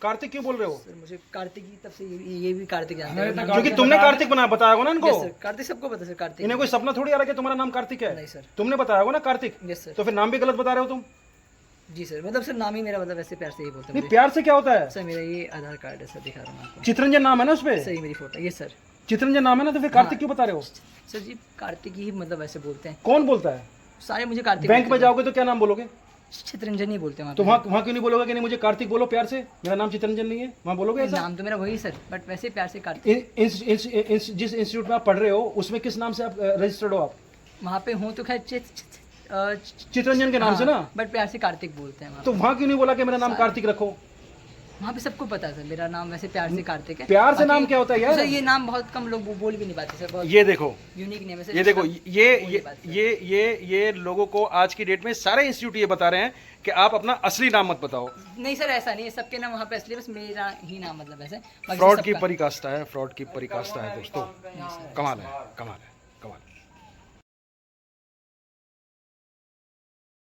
कार्तिक क्यों बोल रहे हो? सर मुझे कार्तिक की तब से ये भी कार्तिक जानते हैं। क्योंकि तुमने कार्तिक बताया होगा ना इनको। यस सर, कार्तिक सबको पता है सर, कार्तिक। इन्हें कोई सपना थोड़ी आ रहा है कि तुम्हारा नाम कार्तिक है। नहीं सर। तुमने बताया होगा ना कार्तिक। Yes sir. तो फिर नाम भी गलत बता रहे हो तुम। जी सर, मतलब सर नाम ही मेरा मतलब वैसे प्यार से ही बोलते हैं नहीं, मुझे। प्यार से क्या होता है? सर मेरा ये आधार कार्ड है सर, दिखा रहा हूँ आपको। चितरंजन नाम है ना उसपे? सही मेरी फोटो। ये सर। चितरंजन नाम है ना, तो फिर कार्तिक क्यों बता रहे हो? सर जी कार्तिक ही मतलब वैसे बोलते हैं कौन बोलता है? सारे, मुझे कार्तिक। बैंक में जाओगे तो क्या नाम बोलोगे? चितरंजन ही बोलते हैं तो वहाँ क्यों नहीं बोलोगे कि नहीं मुझे कार्तिक बोलो प्यार से, मेरा नाम चितरंजन नहीं है? वहाँ बोलोगे ऐसा? नाम तो मेरा वही सर, बट वैसे प्यार से कार्तिक। जिस इंस्टीट्यूट में आप पढ़ रहे हो उसमें किस नाम से आप रजिस्टर्ड हो? आप वहाँ पे हूँ तो खैर चितरंजन के नाम से ना, बट प्यार से कार्तिक बोलते हैं वहाँ तो वहाँ क्यों नहीं बोला कि मेरा नाम कार्तिक रखो? वहाँ पे सबको पता है सर, मेरा नाम वैसे प्यार से कार्तिक है। प्यार से नाम बाकी- क्या होता है यार? सर ये नाम बहुत कम लोग बोल भी नहीं पाते सर, बहुत ये देखो, यूनिक नेम है सर। ये देखो, सब- ये लोगों को आज की डेट में सारे इंस्टीट्यूट ये बता रहे हैं कि आप अपना असली नाम मत बताओ। नहीं सर, ऐसा नहीं है, सबके नाम वहाँ पे असली, बस मेरा ही नाम मतलब ऐसे। बाकी फ्रॉड की सबका- परिकाष्ठा है, फ्रॉड की परिकाष्ठा है दोस्तों। कमाल है, कमाल है, कमाल।